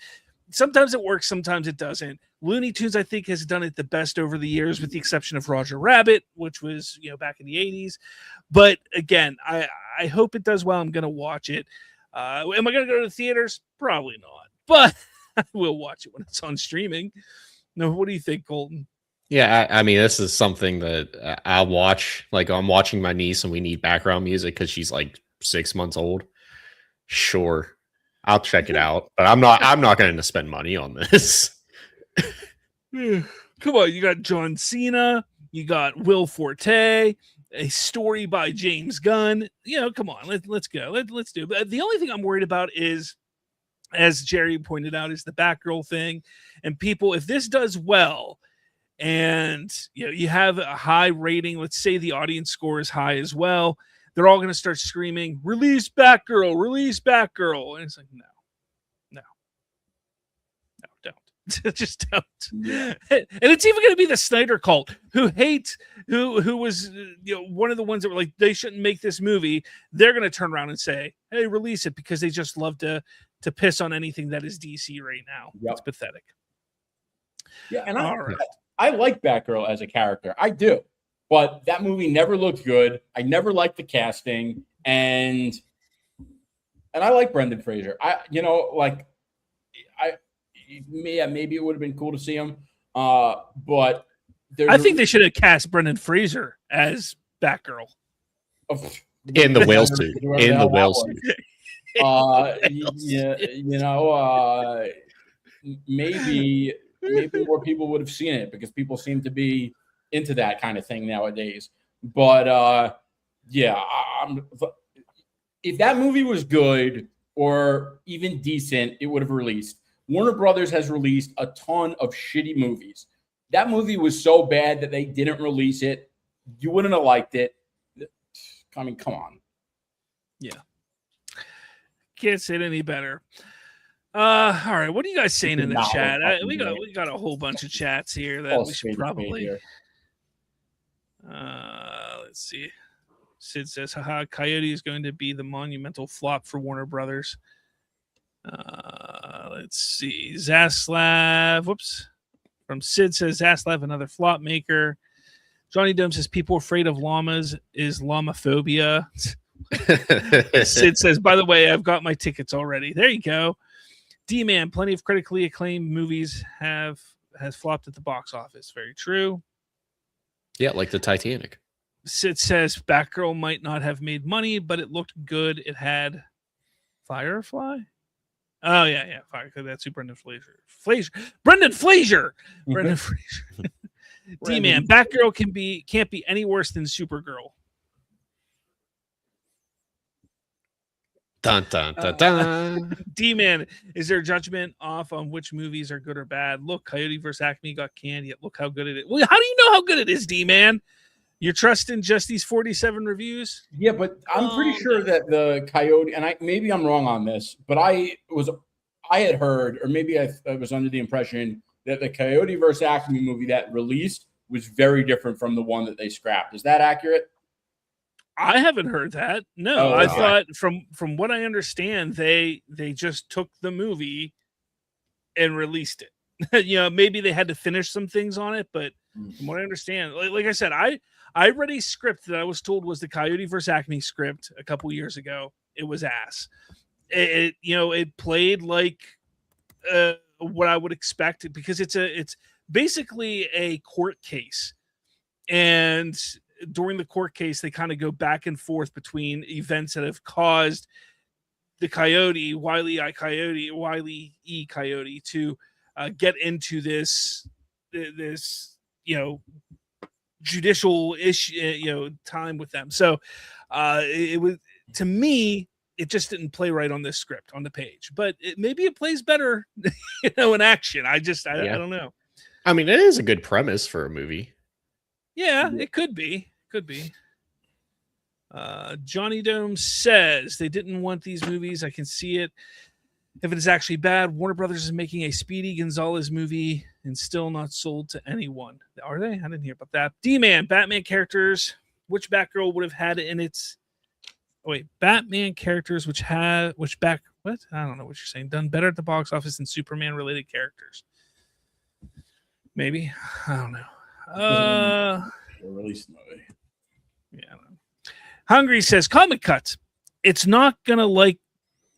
sometimes it works, sometimes it doesn't. Looney Tunes, I think, has done it the best over the years, with the exception of Roger Rabbit, which was, back in the 80s. But again, I hope it does well. I'm going to watch it. Am I going to go to the theaters? Probably not. But I will watch it when it's on streaming. No, what do you think, Colton? Yeah, I mean, this is something that I'll watch. Like, I'm watching my niece and we need background music because she's like 6 months old. Sure, I'll check it out, but I'm not going to spend money on this. Come on, you got John Cena, you got Will Forte, a story by James Gunn. Come on, let's go. Let's do it. But the only thing I'm worried about is, as Jerry pointed out, is the Batgirl thing. And people, if this does well, and you have a high rating, let's say the audience score is high as well, they're all going to start screaming, "Release Batgirl, release Batgirl." And it's like, no, don't. Just don't. Yeah. And it's even going to be the Snyder cult who was one of the ones that were like, they shouldn't make this movie. They're going to turn around and say, "Hey, release it," because they just love to piss on anything that is DC right now. Yep. It's pathetic. Yeah, and I like Batgirl as a character. I do. But that movie never looked good. I never liked the casting. And I like Brendan Fraser. Maybe it would have been cool to see him. But I think they should have cast Brendan Fraser as Batgirl. In the whale suit. In the whale suit. Maybe more people would have seen it because people seem to be into that kind of thing nowadays. But if that movie was good or even decent, it would have released. Warner Brothers has released a ton of shitty movies. That movie was so bad that they didn't release it. You wouldn't have liked it. I mean, come on. Yeah. Can't say it any better. All right. What are you guys saying in the chat? We got a whole bunch of chats here that we should probably. Let's see. Sid says, "Haha, Coyote is going to be the monumental flop for Warner Brothers." Let's see. Zaslav. Whoops. From Sid says, "Zaslav, another flop maker." Johnny Dome says, "People afraid of llamas is llamaphobia." Sid says, "By the way, I've got my tickets already." There you go. D-Man, plenty of critically acclaimed movies has flopped at the box office. Very true. Yeah, like the Titanic. Sid says, "Batgirl might not have made money, but it looked good. It had Firefly." Oh, yeah. Firefly. That's who Brendan Fraser. Brendan Fraser. Brendan Fraser. D-Man, Batgirl can't be any worse than Supergirl. Dun, dun, dun, dun. D-Man, is there a judgment off on which movies are good or bad? Look, Coyote vs. Acme got canned, yet look how good it is. Well, how do you know how good it is, D-Man? You're trusting just these 47 reviews? Yeah, but I'm pretty sure that the Coyote, and maybe I'm wrong on this, but I had heard, or maybe I was under the impression that the Coyote vs. Acme movie that released was very different from the one that they scrapped. Is that accurate? I haven't heard that. No, I thought from what I understand, they just took the movie and released it. Maybe they had to finish some things on it, but from what I understand, like I said, I read a script that I was told was the Coyote vs. Acme script a couple years ago. It was ass. It played like what I would expect, because it's basically a court case, and during the court case, they kind of go back and forth between events that have caused the Coyote, Wile E. Coyote, to get into this judicial issue, time with them. So it was, to me, it just didn't play right on this script on the page, but maybe it plays better, in action. I don't know. I mean, it is a good premise for a movie. Yeah, it could be. Could be. Johnny Dome says they didn't want these movies. I can see it. If it is actually bad, Warner Brothers is making a Speedy Gonzalez movie and still not sold to anyone. Are they? I didn't hear about that. D-Man, Batman characters. Which Batgirl would have had in its... Oh, wait, Batman characters which What? I don't know what you're saying. Done better at the box office than Superman-related characters. Maybe. I don't know. Release movie. Yeah. I don't know. Hungry says Comic Cuts. It's not gonna like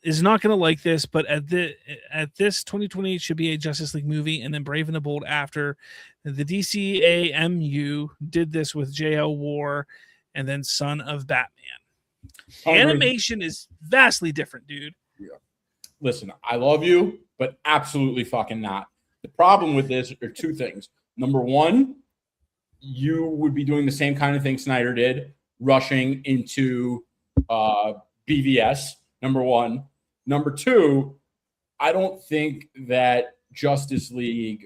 this, but at this 2028 should be a Justice League movie, and then Brave and the Bold after. The DCAMU did this with JL War, and then Son of Batman. Animation is vastly different, dude. Yeah. Listen, I love you, but absolutely fucking not. The problem with this are two things. Number one, you would be doing the same kind of thing Snyder did, rushing into BVS, number one. Number two, I don't think that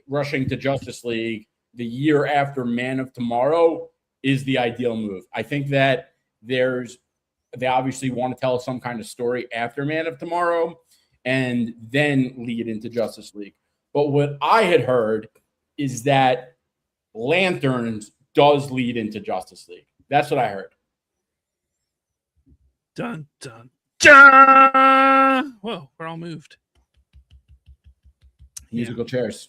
rushing to Justice League the year after Man of Tomorrow is the ideal move. I think that they obviously want to tell some kind of story after Man of Tomorrow and then lead into Justice League. But what I had heard is that Lanterns does lead into Justice League. That's what I heard. Dun, dun, dun! Whoa, we're all moved. Musical chairs.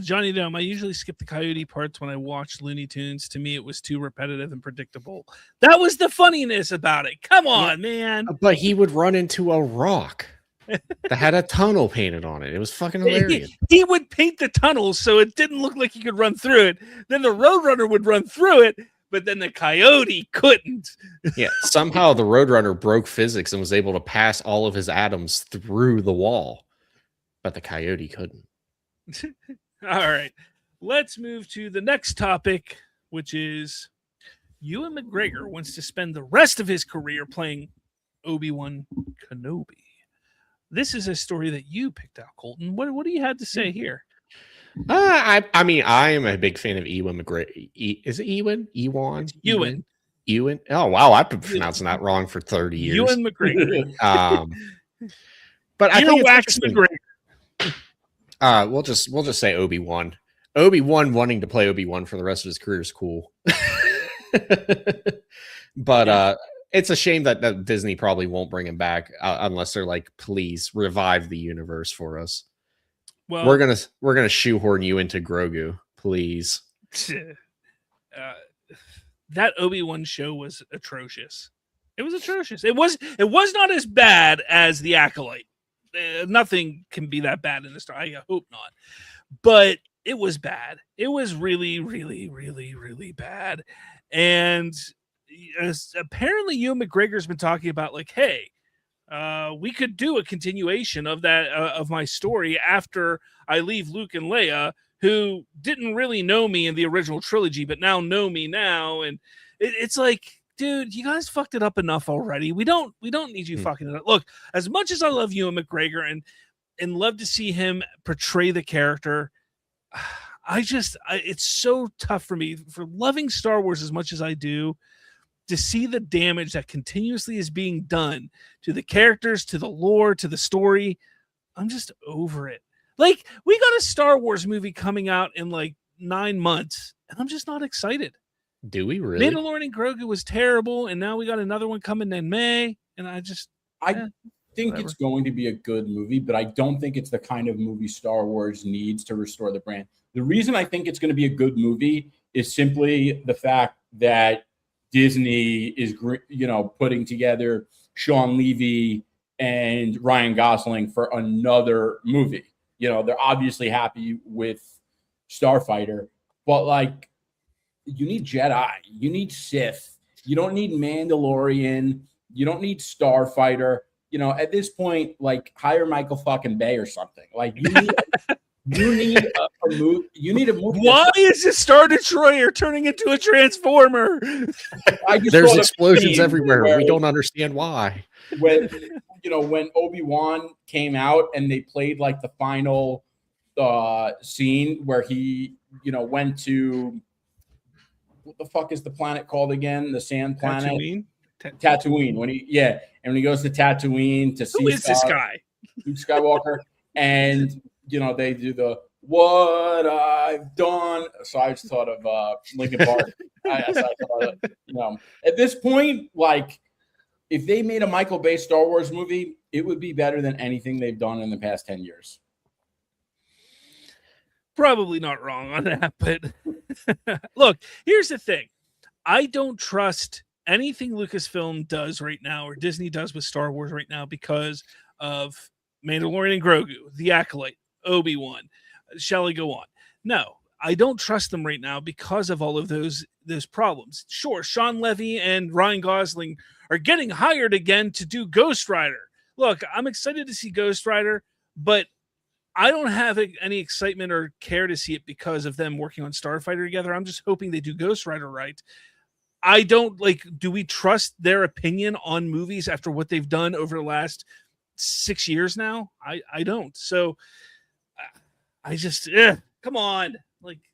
Johnny Dome, I usually skip the coyote parts when I watch Looney Tunes. To me, it was too repetitive and predictable. That was the funniness about it. Come on, man. But he would run into a rock that had a tunnel painted on it. It was fucking hilarious. He would paint the tunnels so it didn't look like he could run through it. Then the Roadrunner would run through it, but then the coyote couldn't. Yeah, somehow the Roadrunner broke physics and was able to pass all of his atoms through the wall, but the coyote couldn't. All right, let's move to the next topic, which is Ewan McGregor wants to spend the rest of his career playing Obi-Wan Kenobi. This is a story that you picked out, Colton. What do you have to say here? I mean, I am a big fan of Ewan McGregor. Is it Ewan? Ewan? Ewan? Oh, wow. I've been pronouncing that wrong for 30 years. Ewan McGregor. But I think it's McGregor. We'll just say Obi-Wan. Obi-Wan wanting to play Obi-Wan for the rest of his career is cool. But it's a shame that Disney probably won't bring him back unless they're like, please revive the universe for us. Well, we're gonna shoehorn you into Grogu, please. That Obi-Wan show was atrocious. It was atrocious. It was not as bad as The Acolyte. Nothing can be that bad in this story. I hope not. But it was bad. It was really, really, really, really bad. And apparently, Ewan McGregor's been talking about like, hey, we could do a continuation of that of my story after I leave Luke and Leia, who didn't really know me in the original trilogy, but now know me now. And it's like, dude, you guys fucked it up enough already. We don't need you fucking it up. Look, as much as I love Ewan McGregor and love to see him portray the character, it's so tough for me, for loving Star Wars as much as I do, to see the damage that continuously is being done to the characters, to the lore, to the story. I'm just over it. Like, we got a Star Wars movie coming out in like 9 months, and I'm just not excited. Do we really? Mandalorian and Grogu was terrible, and now we got another one coming in May, and I think it's going to be a good movie, but I don't think it's the kind of movie Star Wars needs to restore the brand. The reason I think it's going to be a good movie is simply the fact that Disney is, putting together Sean Levy and Ryan Gosling for another movie. They're obviously happy with Starfighter, but like, you need Jedi, you need Sith, you don't need Mandalorian, you don't need Starfighter. At this point, like, hire Michael fucking Bay or something. Like, you need a movie. You need a movie. Why is the Star Destroyer turning into a Transformer? There's explosions everywhere. We don't understand why. When Obi-Wan came out and they played like the final scene where he, went to, what the fuck is the planet called again? The sand planet? Tatooine. When he goes to Tatooine to see who is this guy? Luke Skywalker, and they do the what I've done. So I just thought of Linkin Park. At this point, like, if they made a Michael Bay Star Wars movie, it would be better than anything they've done in the past 10 years. Probably not wrong on that, but look, here's the thing. I don't trust anything Lucasfilm does right now or Disney does with Star Wars right now because of Mandalorian and Grogu, The Acolyte, Obi-Wan. Shall I go on? No, I don't trust them right now because of all of those problems. Sure, Sean Levy and Ryan Gosling are getting hired again to do Ghost Rider. Look, I'm excited to see Ghost Rider, but I don't have any excitement or care to see it because of them working on Starfighter together. I'm just hoping they do Ghost Rider right. I don't do we trust their opinion on movies after what they've done over the last 6 years now? I don't. So I just, come on.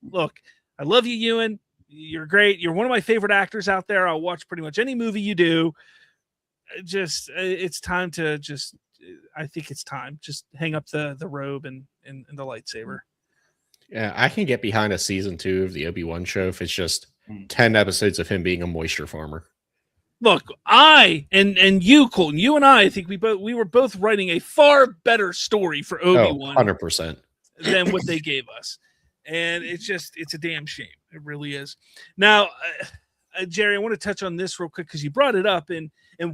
Look, I love you, Ewan. You're great. You're one of my favorite actors out there. I'll watch pretty much any movie you do. It's time to I think it's time. Just hang up the robe and the lightsaber. Yeah, I can get behind a season 2 of the Obi-Wan show if it's just 10 episodes of him being a moisture farmer. Look, I and you, Colton, you and I think we were both writing a far better story for Obi-Wan 100%. than what they gave us. And it's a damn shame. It really is. Now, Jerry, I want to touch on this real quick because you brought it up and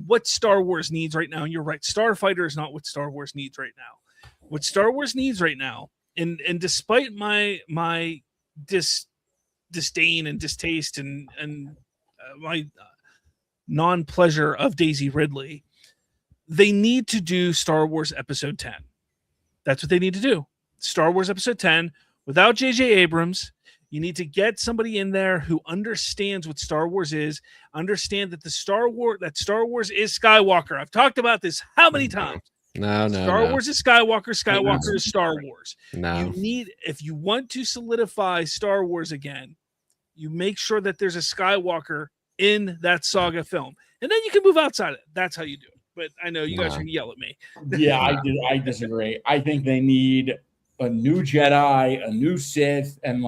what Star Wars needs right now. And you're right. Starfighter is not what Star Wars needs right now. What Star Wars needs right now, and despite my disdain and distaste and my non-pleasure of Daisy Ridley, they need to do Star Wars Episode 10. That's what they need to do. Star Wars Episode 10 without J.J. Abrams. You need to get somebody in there who understands what Star Wars is, understand that Star Wars is Skywalker. I've talked about this how many times? No. Star Wars is Skywalker. Skywalker is Star Wars. No. If you want to solidify Star Wars again, you make sure that there's a Skywalker in that saga film. And then you can move outside it. That's how you do it. But I know you guys are going to yell at me. Yeah, I disagree. I think they need a new Jedi, a new Sith, and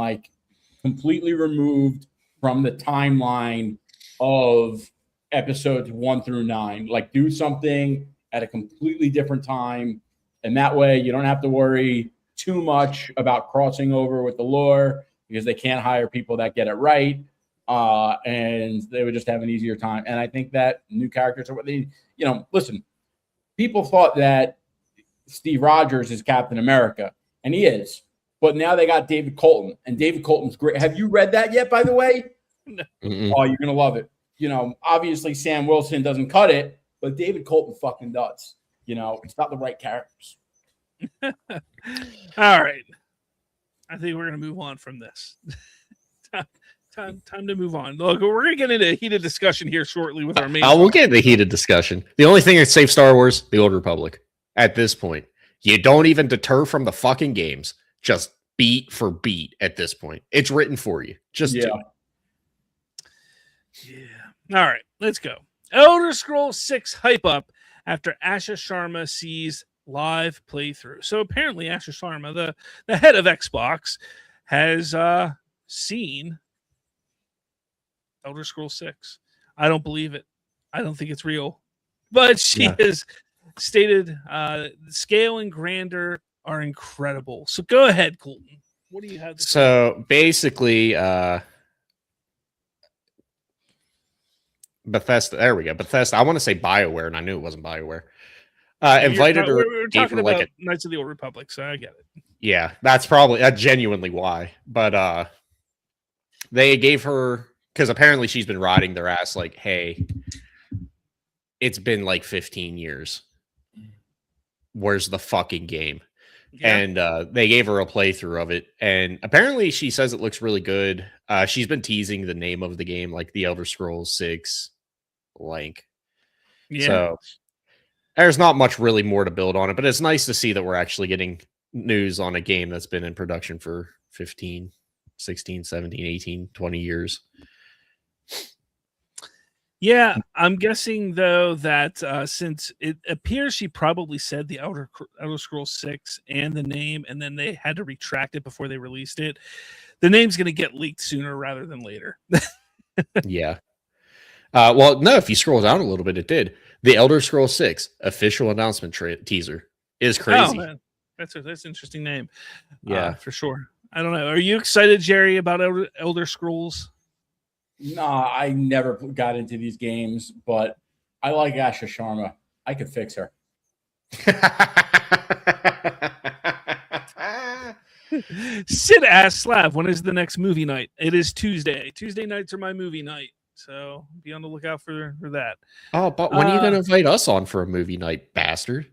completely removed from the timeline of episodes 1 through 9. Do something at a completely different time. And that way you don't have to worry too much about crossing over with the lore because they can't hire people that get it right. And they would just have an easier time. And I think that new characters are what they, listen, people thought that Steve Rogers is Captain America, and he is. But now they got David Colton, and David Colton's great. Have you read that yet, by the way? No. Oh, you're going to love it. Obviously Sam Wilson doesn't cut it, but David Colton fucking does. It's not the right characters. All right. I think we're going to move on from this. Time to move on. Look, we're going to get into a heated discussion here shortly with our main. We'll get into heated discussion. The only thing that saves Star Wars, the Old Republic. At this point, you don't even deter from the fucking games. Just beat for beat at this point. It's written for you. Just do it. Yeah. All right, let's go. Elder Scrolls 6 hype up after Asha Sharma sees live playthrough. So apparently Asha Sharma, the head of Xbox, has seen Elder Scrolls 6. I don't believe it. I don't think it's real. But she has stated the scale and grandeur are incredible. So go ahead, Colton. What do you have to say? So basically, Bethesda. There we go. Bethesda. I want to say BioWare, and I knew it wasn't BioWare. Invited her. We're talking about Knights of the Old Republic, so I get it. Yeah, that's probably genuinely why. But they gave her, because apparently she's been riding their ass hey, it's been 15 years. Where's the fucking game? Yeah. And they gave her a playthrough of it. And apparently she says it looks really good. She's been teasing the name of the game, the Elder Scrolls 6 blank. Yeah. So there's not much really more to build on it, but it's nice to see that we're actually getting news on a game that's been in production for 15, 16, 17, 18, 20 years. Yeah, I'm guessing though that since it appears she probably said the Elder Scrolls 6 and the name, and then they had to retract it before they released it, the name's going to get leaked sooner rather than later. Yeah. Well, no, if you scroll down a little bit, it did. The Elder Scrolls 6 official announcement teaser is Oh, crazy. man. That's an interesting name. Yeah. For sure. I don't know. Are you excited, Jerry, about Elder Scrolls? Nah, I never got into these games, but I like Asha Sharma. I could fix her. Sid asked Slav, when is the next movie night? It is Tuesday. Tuesday nights are my movie night. So be on the lookout for that. Oh, but when are you going to invite us on for a movie night, bastard?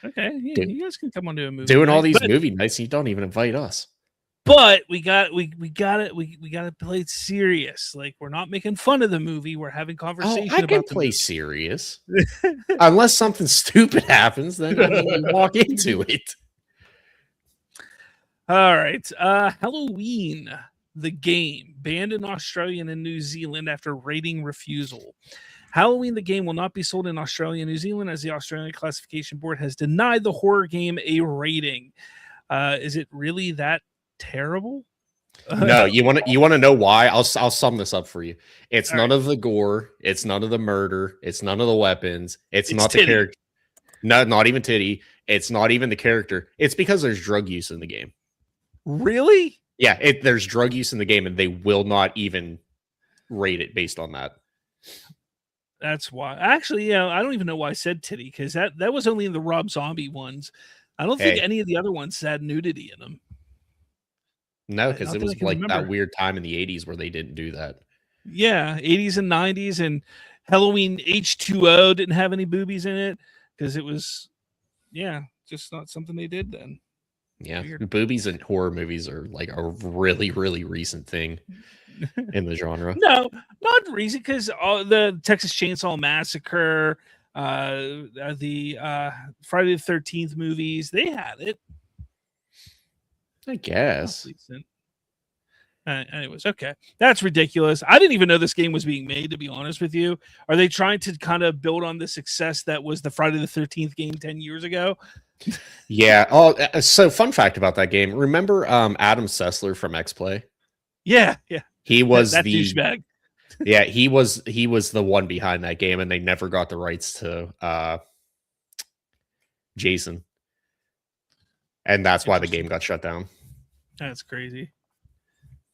Okay. Yeah, you guys can come on to a movie Doing night, all these movie nights, you don't even invite us. But we got to play it serious. Like, we're not making fun of the movie. We're having conversation I can about the play movie. serious. Unless something stupid happens, then I mean, we walk into it. All right. Halloween, the game, banned in Australia and New Zealand after rating refusal. Halloween, the game, will not be sold in Australia and New Zealand as the Australian Classification Board has denied the horror game a rating. Is it really that terrible? No, you want to know why? I'll sum this up for you. It's none right. of the gore. It's none of the murder. It's none of the weapons. It's not titty. the character. No, not even titty. It's not even the character. It's because there's drug use in the game. Really? Yeah, there's drug use in the game, and they will not even rate it based on that. That's why. Actually, I don't even know why I said titty, because that was only in the Rob Zombie ones. I don't think any of the other ones had nudity in them. No, because it was like that weird time in the 80s where they didn't do that. Yeah, 80s and 90s, and Halloween H2O didn't have any boobies in it because it was, just not something they did then. Yeah, boobies in horror movies are like a really, really recent thing in the genre. No, not recent, because the Texas Chainsaw Massacre, the Friday the 13th movies, they had it. I guess. Anyways, okay. That's ridiculous. I didn't even know this game was being made, to be honest with you. Are they trying to kind of build on the success that was the Friday the 13th game 10 years ago? Yeah. Oh, so fun fact about that game. Remember Adam Sessler from X-Play? Yeah. He was that the douchebag. Yeah, he was the one behind that game, and they never got the rights to Jason. And that's why the game got shut down. That's crazy.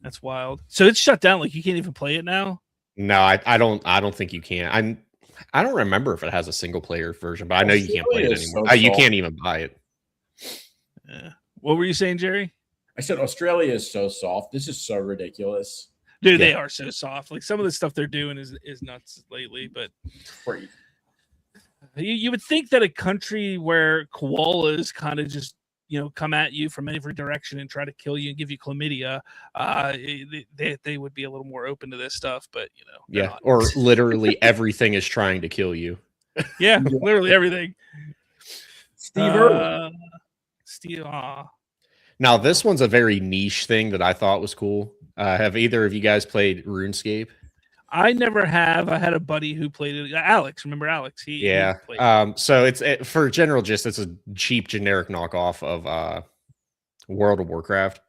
That's wild. So it's shut down. Like, you can't even play it now? No, I don't think you can. I don't remember if it has a single player version, but I know you can't play it anymore. You can't even buy it. Yeah. What were you saying, Jerry? I said Australia is so soft. This is so ridiculous. Dude, they are so soft. Like, some of the stuff they're doing is nuts lately, but great. You would think that a country where koalas kind of just come at you from every direction and try to kill you and give you chlamydia, they would be a little more open to this stuff, but yeah, or literally everything is trying to kill you. Yeah, literally everything. Steve Now this one's a very niche thing that I thought was cool. Have either of you guys played RuneScape? I never have. I had a buddy who played it. Alex, remember Alex? He played it. So it's for general gist, it's a cheap generic knockoff of World of Warcraft.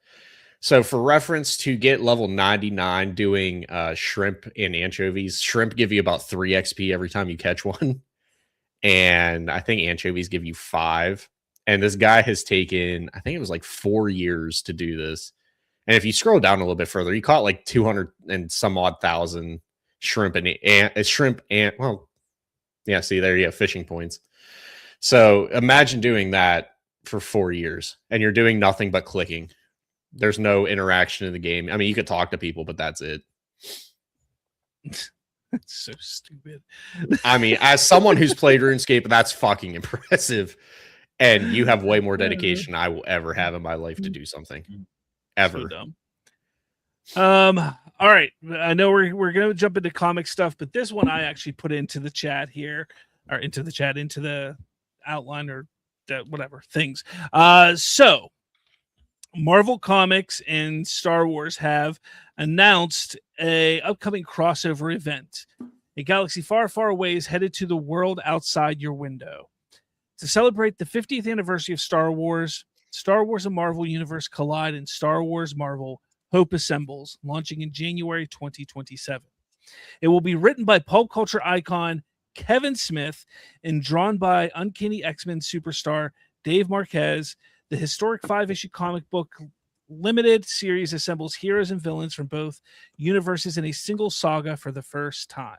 So for reference, to get level 99 doing shrimp and anchovies, shrimp give you about 3 XP every time you catch one. And I think anchovies give you 5. And this guy has taken, I think it was like 4 years to do this. And if you scroll down a little bit further, he caught like 200 and some odd thousand shrimp and well, yeah, see, there you have fishing points. So imagine doing that for 4 years and you're doing nothing but clicking. There's no interaction in the game. I mean, you could talk to people, but that's it. That's so stupid. I mean, as someone who's played RuneScape, that's fucking impressive. And you have way more dedication than I will ever have in my life to do something. Ever. So dumb. All right. I know we're gonna jump into comic stuff, but this one I actually put into the chat here, or into the outline, or whatever things. So Marvel Comics and Star Wars have announced a upcoming crossover event. A galaxy far, far away is headed to the world outside your window. To celebrate the 50th anniversary of Star Wars and Marvel Universe collide in Star Wars Marvel Hope Assembles, launching in January 2027. It will be written by pulp culture icon Kevin Smith and drawn by Uncanny X-Men superstar Dave Marquez. The historic 5-issue comic book limited series assembles heroes and villains from both universes in a single saga for the first time.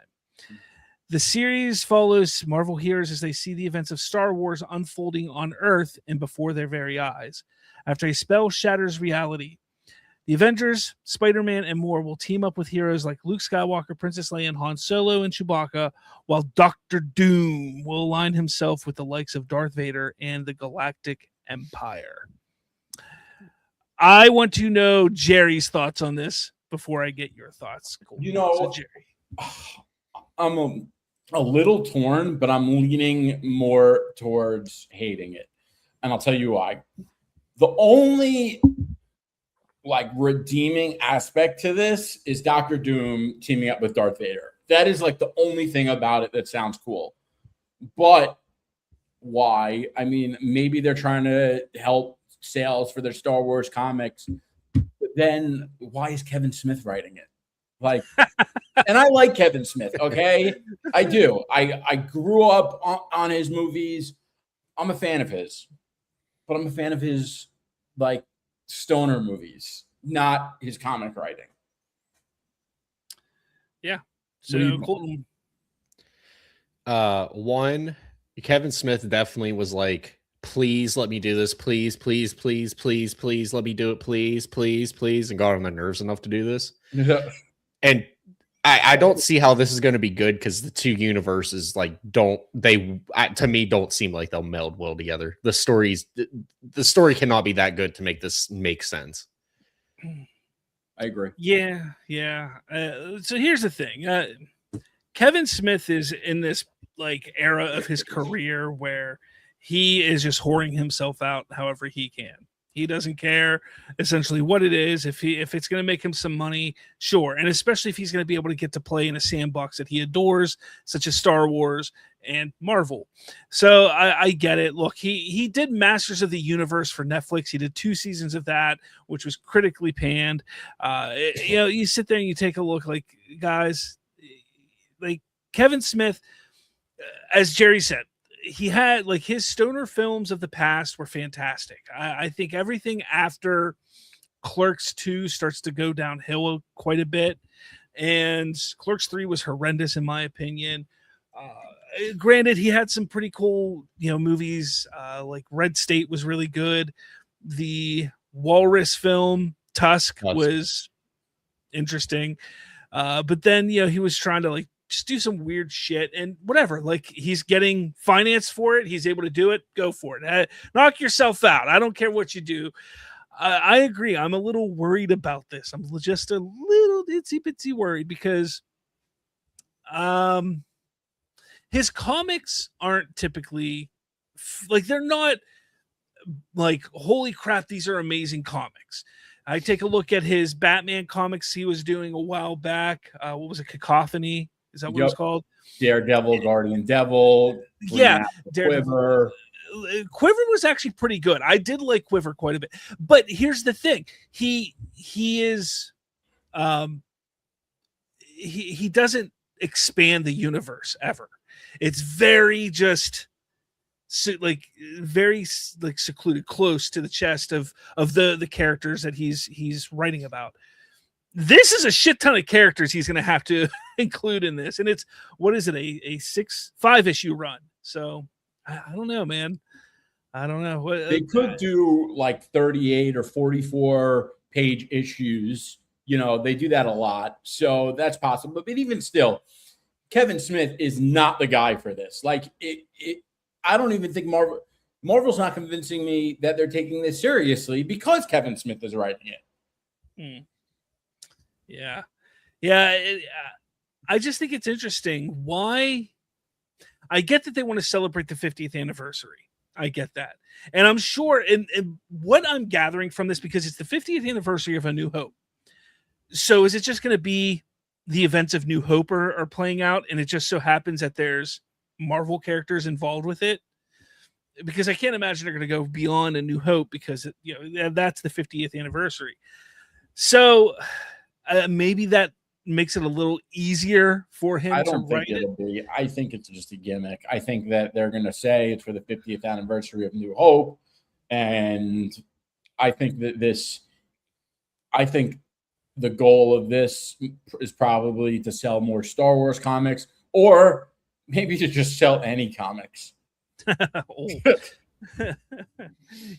The series follows Marvel heroes as they see the events of Star Wars unfolding on Earth and before their very eyes. After a spell shatters reality, the Avengers, Spider-Man, and more will team up with heroes like Luke Skywalker, Princess Leia, and Han Solo and Chewbacca, while Doctor Doom will align himself with the likes of Darth Vader and the Galactic Empire. I want to know Jerry's thoughts on this before I get your thoughts. You know, Jerry. I'm a little torn, but I'm leaning more towards hating it. And I'll tell you why. The only redeeming aspect to this is Doctor Doom teaming up with Darth Vader. That is the only thing about it that sounds cool. But why? I mean, maybe they're trying to help sales for their Star Wars comics. But then why is Kevin Smith writing it? And I like Kevin Smith, okay? I do. I grew up on his movies. I'm a fan of his. But I'm a fan of his stoner movies, not his comic writing. Yeah. So Colton. One, Kevin Smith definitely was please let me do this, please, please, please, please, please, let me do it, please, please, please, and got on my nerves enough to do this. Yeah. And I don't see how this is going to be good because the two universes to me don't seem like they'll meld well together. The story cannot be that good to make this make sense. I agree. Yeah. So here's the thing. Kevin Smith is in this era of his career where he is just whoring himself out however he can. He doesn't care essentially what it is. If it's going to make him some money, sure. And especially if he's going to be able to get to play in a sandbox that he adores, such as Star Wars and Marvel. So I get it. Look, he did Masters of the Universe for Netflix. He did 2 seasons of that, which was critically panned. You sit there and you take a look, guys, Kevin Smith, as Jerry said, he had his stoner films of the past were fantastic. I think everything after Clerks 2 starts to go downhill quite a bit. And Clerks 3 was horrendous in my opinion. Granted, he had some pretty cool, movies. Red State was really good. The Walrus film Tusk was interesting. But then, he was trying to just do some weird shit and whatever. He's getting finance for it. He's able to do it. Go for it. Knock yourself out. I don't care what you do. I agree. I'm a little worried about this. I'm just a little itsy bitsy worried because his comics aren't typically they're not holy crap, these are amazing comics. I take a look at his Batman comics he was doing a while back. What was it? Cacophony. Is that what it was called? Daredevil, Guardian Devil. Yeah. Quiver. Quiver was actually pretty good. I did like Quiver quite a bit. But here's the thing. He is he doesn't expand the universe ever. It's very just very secluded, close to the chest of the characters that he's writing about. This is a shit ton of characters he's going to have to include in this. And it's, what is it? A 5-issue run. So I don't know, man. I don't know. They could do 38 or 44 page issues. They do that a lot. So that's possible. But even still, Kevin Smith is not the guy for this. I don't even think Marvel's not convincing me that they're taking this seriously because Kevin Smith is writing it. Yeah. I just think it's interesting. Why? I get that they want to celebrate the 50th anniversary. I get that. And I'm sure, and what I'm gathering from this, because it's the 50th anniversary of A New Hope. So is it just going to be the events of New Hope are playing out, and it just so happens that there's Marvel characters involved with it? Because I can't imagine they're going to go beyond A New Hope because that's the 50th anniversary. So maybe that makes it a little easier for him I to don't think write it? it'll be. I think it's just a gimmick. I think that they're going to say it's for the 50th anniversary of New Hope. And I think that I think the goal of this is probably to sell more Star Wars comics, or maybe to just sell any comics. Oh.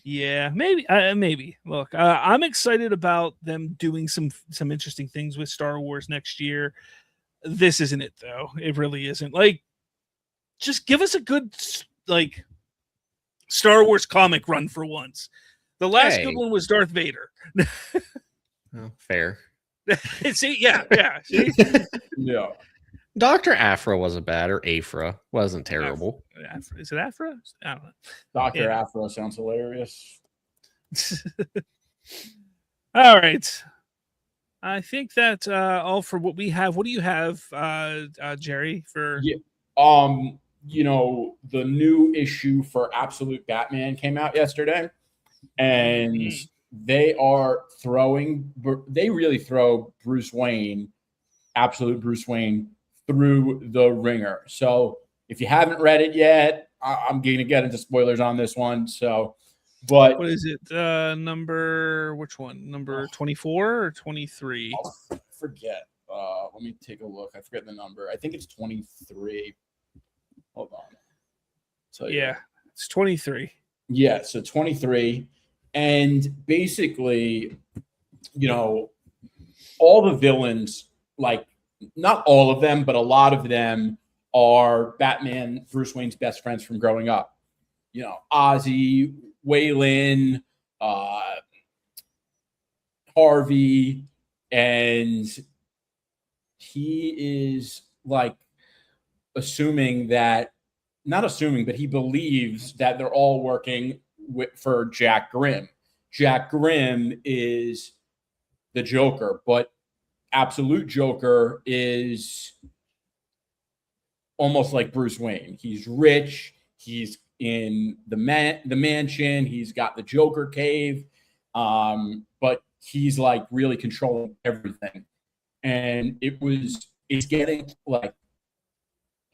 Yeah, maybe. Maybe. Look, I'm excited about them doing some interesting things with Star Wars next year. This isn't it, though. It really isn't. Like, just give us a good like Star Wars comic run for once. The last Hey. good one was Darth Vader. Oh, fair. See, yeah. See? Yeah. Dr. Afra wasn't bad, or Afra wasn't terrible. Is it Afra? I don't know. Dr. Afro sounds hilarious. All right. I think that's all for what we have. What do you have, Jerry? For You know, the new issue for Absolute Batman came out yesterday, and they really throw Bruce Wayne, Absolute Bruce Wayne, through the ringer. So if you haven't read it yet, I'm going to get into spoilers on this one. So, but what is it? Which one? Number 24 or 23? I forget. Let me take a look. I forget the number. I think it's 23. Hold on. So yeah, it's 23. Yeah, so 23. And basically, you know, all the villains, like not all of them, but a lot of them are Batman, Bruce Wayne's best friends from growing up. You know, Ozzy, Waylon, Harvey, and he is like not assuming, but he believes that they're all working for Jack Grimm. Jack Grimm is the Joker, but Absolute Joker is almost like Bruce Wayne. He's rich. He's in the mansion. He's got the Joker cave, but he's like really controlling everything. And it's getting like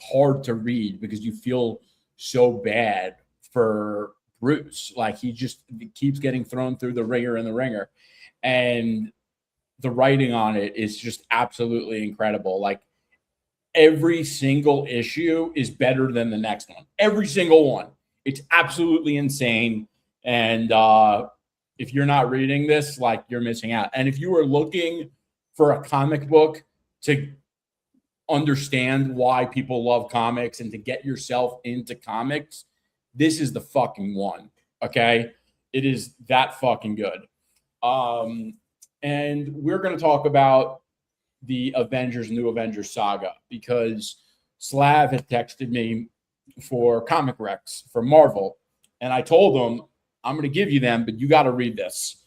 hard to read because you feel so bad for Bruce. Like he keeps getting thrown through the ringer, and the writing on it is just absolutely incredible. Like every single issue is better than the next one. Every single one. It's absolutely insane. And if you're not reading this, like you're missing out. And if you are looking for a comic book to understand why people love comics and to get yourself into comics, this is the fucking one. Okay. It is that fucking good. And we're going to talk about the New Avengers saga because Slav had texted me for comic recs for Marvel. And I told him, I'm going to give you them, but you got to read this.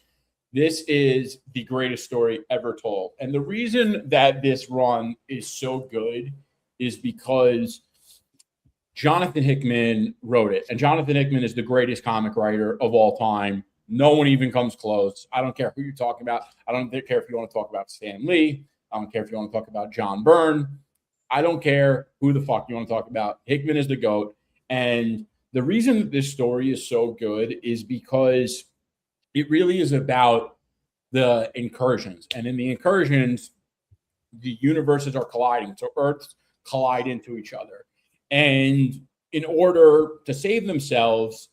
This is the greatest story ever told. And the reason that this run is so good is because Jonathan Hickman wrote it. And Jonathan Hickman is the greatest comic writer of all time. No one even comes close. I don't care who you're talking about. I don't care if you want to talk about Stan Lee. I don't care if you want to talk about John Byrne. I don't care who the fuck you want to talk about. Hickman is the GOAT. And the reason that this story is so good is because it really is about the incursions. And in the incursions, the universes are colliding. So Earths collide into each other. And in order to save themselves,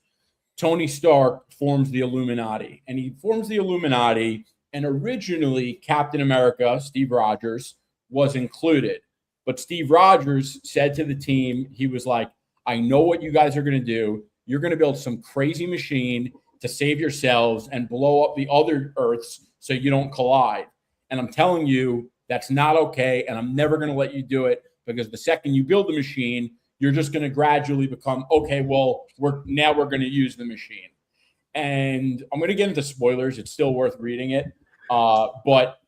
Tony Stark forms the Illuminati. And he forms the Illuminati. And originally, Captain America, Steve Rogers, was included. But Steve Rogers said to the team, he was like, I know what you guys are going to do. You're going to build some crazy machine to save yourselves and blow up the other Earths so you don't collide. And I'm telling you, that's not okay. And I'm never going to let you do it because the second you build the machine, you're just going to gradually become, okay, well, we're going to use the machine. And I'm going to get into spoilers. It's still worth reading it. But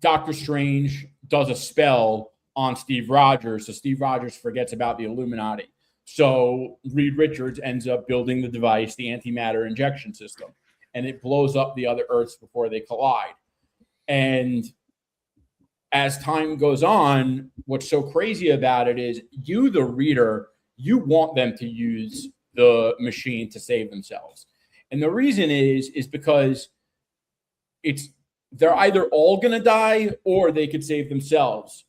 Doctor Strange does a spell on Steve Rogers. So Steve Rogers forgets about the Illuminati. So Reed Richards ends up building the device, the antimatter injection system. and it blows up the other Earths before they collide. And as time goes on, what's so crazy about it is you, the reader, you want them to use the machine to save themselves. And the reason is because they're either all going to die or they could save themselves.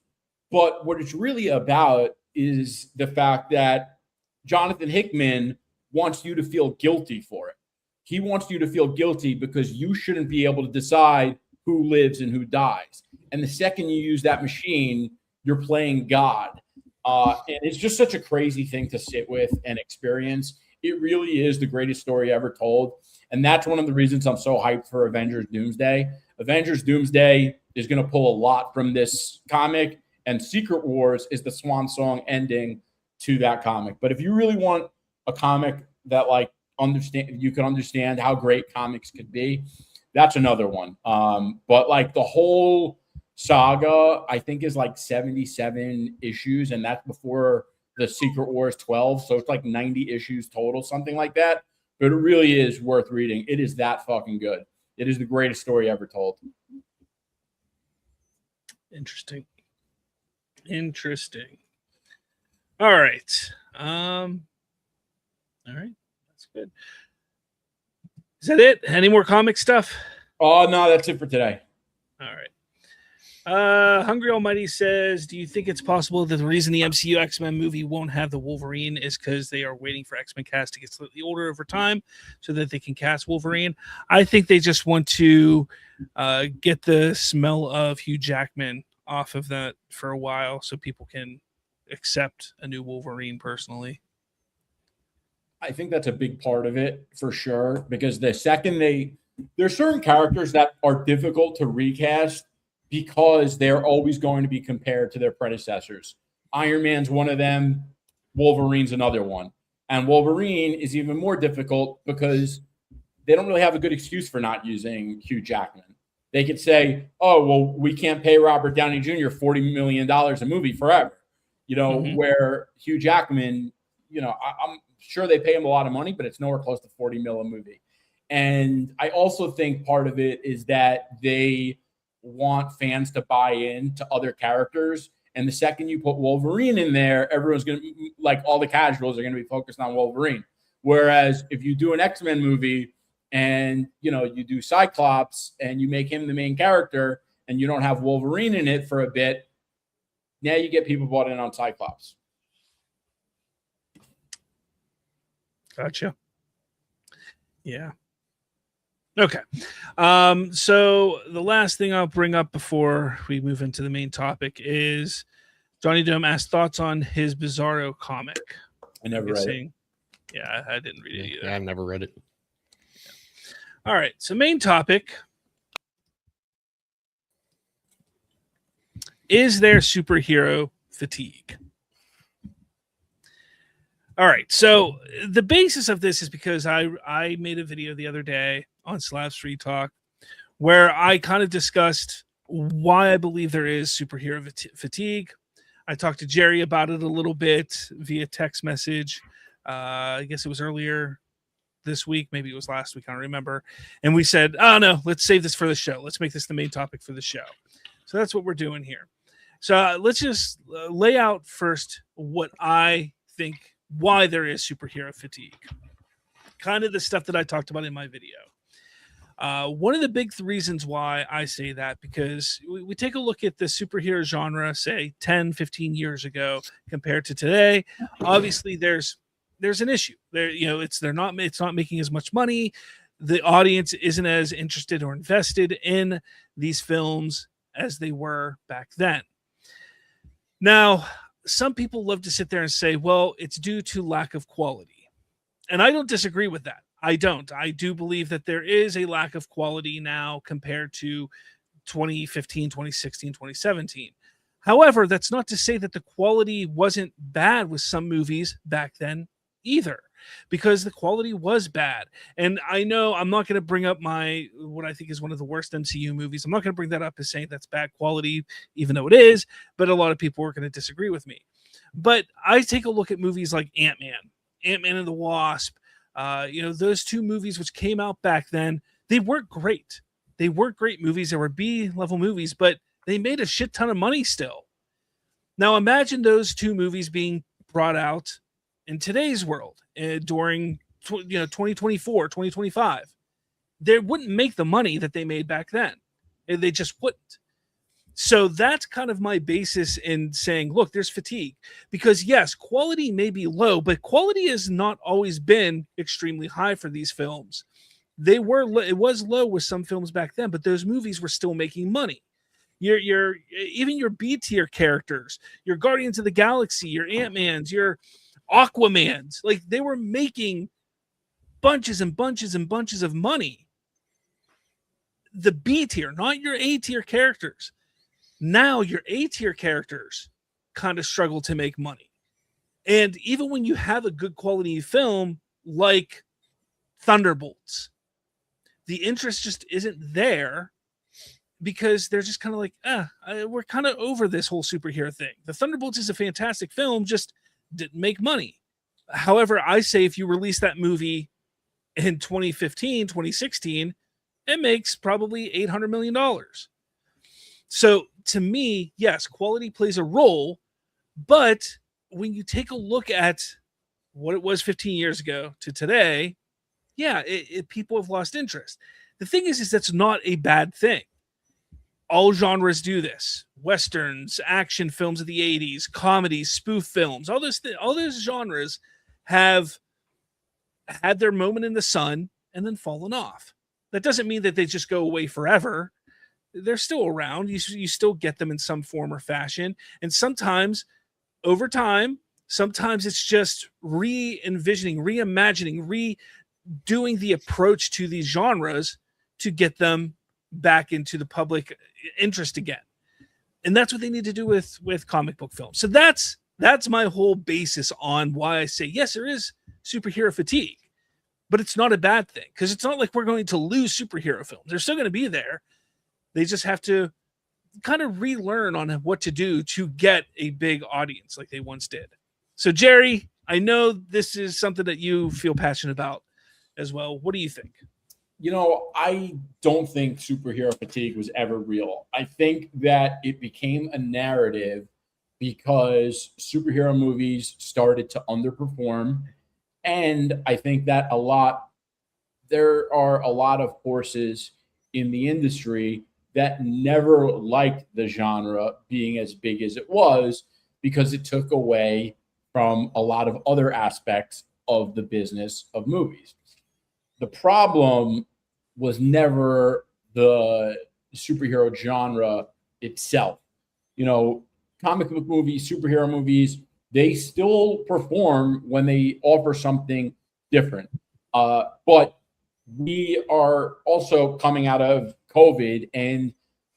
But what it's really about is the fact that Jonathan Hickman wants you to feel guilty for it. He wants you to feel guilty because you shouldn't be able to decide who lives and who dies. And the second you use that machine, you're playing God. And it's just such a crazy thing to sit with and experience. It really is the greatest story ever told. And that's one of the reasons I'm so hyped for Avengers Doomsday. Avengers Doomsday is going to pull a lot from this comic, and Secret Wars is the swan song ending to that comic. But if you really want a comic that you can understand how great comics could be, that's another one. But the whole saga, I think, is 77 issues, and that's before the Secret Wars 12. So it's 90 issues total, something like that. But it really is worth reading. It is that fucking good. It is the greatest story ever told. Interesting. All right. All right. That's good. Is that it? Any more comic stuff? Oh, no, that's it for today. All right. Hungry Almighty says, do you think it's possible that the reason the MCU X-Men movie won't have the Wolverine is because they are waiting for X-Men cast to get slightly older over time so that they can cast Wolverine? I think they just want to get the smell of Hugh Jackman off of that for a while so people can accept a new Wolverine personally. I think that's a big part of it for sure, because the second there's certain characters that are difficult to recast because they're always going to be compared to their predecessors. Iron Man's one of them. Wolverine's another one. And Wolverine is even more difficult because they don't really have a good excuse for not using Hugh Jackman. They could say, oh, well, we can't pay Robert Downey Jr. $40 million a movie forever. Where Hugh Jackman, I'm sure they pay him a lot of money, but it's nowhere close to 40 mil a movie. And I also think part of it is that they want fans to buy in to other characters. And the second you put Wolverine in there, everyone's going to, all the casuals are going to be focused on Wolverine. Whereas if you do an X-Men movie and, you do Cyclops and you make him the main character and you don't have Wolverine in it for a bit, now you get people bought in on Cyclops. Gotcha. Yeah. Okay. So the last thing I'll bring up before we move into the main topic is Johnny Dome asked thoughts on his Bizarro comic. I never read it. Yeah, I didn't read it either. Yeah, I've never read it. All right. So main topic. Is there superhero fatigue? All right. So the basis of this is because I made a video the other day on Slav Street Talk where I kind of discussed why I believe there is superhero fatigue. I talked to Jerry about it a little bit via text message. I guess it was earlier this week. Maybe it was last week. I don't remember. And we said, oh, no, let's save this for the show. Let's make this the main topic for the show. So that's what we're doing here. So let's just lay out first what I think why there is superhero fatigue. Kind of the stuff that I talked about in my video. One of the big reasons why I say that, because we take a look at the superhero genre, say 10, 15 years ago compared to today. Obviously, there's an issue. It's not making as much money. The audience isn't as interested or invested in these films as they were back then. Now, some people love to sit there and say, well, it's due to lack of quality. And I don't disagree with that. I don't. I do believe that there is a lack of quality now compared to 2015, 2016, 2017. However, that's not to say that the quality wasn't bad with some movies back then either, because the quality was bad. And I know I'm not going to bring up what I think is one of the worst MCU movies. I'm not going to bring that up as saying that's bad quality, even though it is, but a lot of people are going to disagree with me. But I take a look at movies like Ant-Man and the Wasp, those two movies which came out back then, they weren't great. They weren't great movies. They were B-level movies, but they made a shit ton of money still. Now imagine those two movies being brought out in today's world during 2024, 2025. They wouldn't make the money that they made back then. They just wouldn't. So that's kind of my basis in saying, look, there's fatigue. Because yes, quality may be low, but quality has not always been extremely high for these films. It was low with some films back then, but those movies were still making money. Even your B tier characters, your Guardians of the Galaxy, your Ant-Mans, your Aquamans, like they were making bunches and bunches and bunches of money. The B tier, not your A tier characters. Now your A tier characters kind of struggle to make money. And even when you have a good quality film like Thunderbolts, the interest just isn't there because they're just kind of like, we're kind of over this whole superhero thing. The Thunderbolts is a fantastic film, just didn't make money. However, I say if you release that movie in 2015, 2016, it makes probably $800 million. So to me, yes, quality plays a role, but when you take a look at what it was 15 years ago to today, yeah, people have lost interest. The thing is that's not a bad thing. All genres do this. Westerns, action films of the 80s, comedies, spoof films, all those genres have had their moment in the sun and then fallen off. That doesn't mean that they just go away forever. They're still around. You still get them in some form or fashion. And sometimes over time, sometimes it's just re-envisioning, reimagining, redoing the approach to these genres to get them back into the public interest again. And that's what they need to do with comic book films. So that's my whole basis on why I say, yes, there is superhero fatigue, but it's not a bad thing because it's not like we're going to lose superhero films. They're still going to be there. They just have to kind of relearn on what to do to get a big audience like they once did. So, Jerry, I know this is something that you feel passionate about as well. What do you think? I don't think superhero fatigue was ever real. I think that it became a narrative because superhero movies started to underperform. And I think that there are a lot of forces in the industry that never liked the genre being as big as it was because it took away from a lot of other aspects of the business of movies. The problem was never the superhero genre itself. Comic book movies, superhero movies, they still perform when they offer something different. But we are also coming out of COVID, and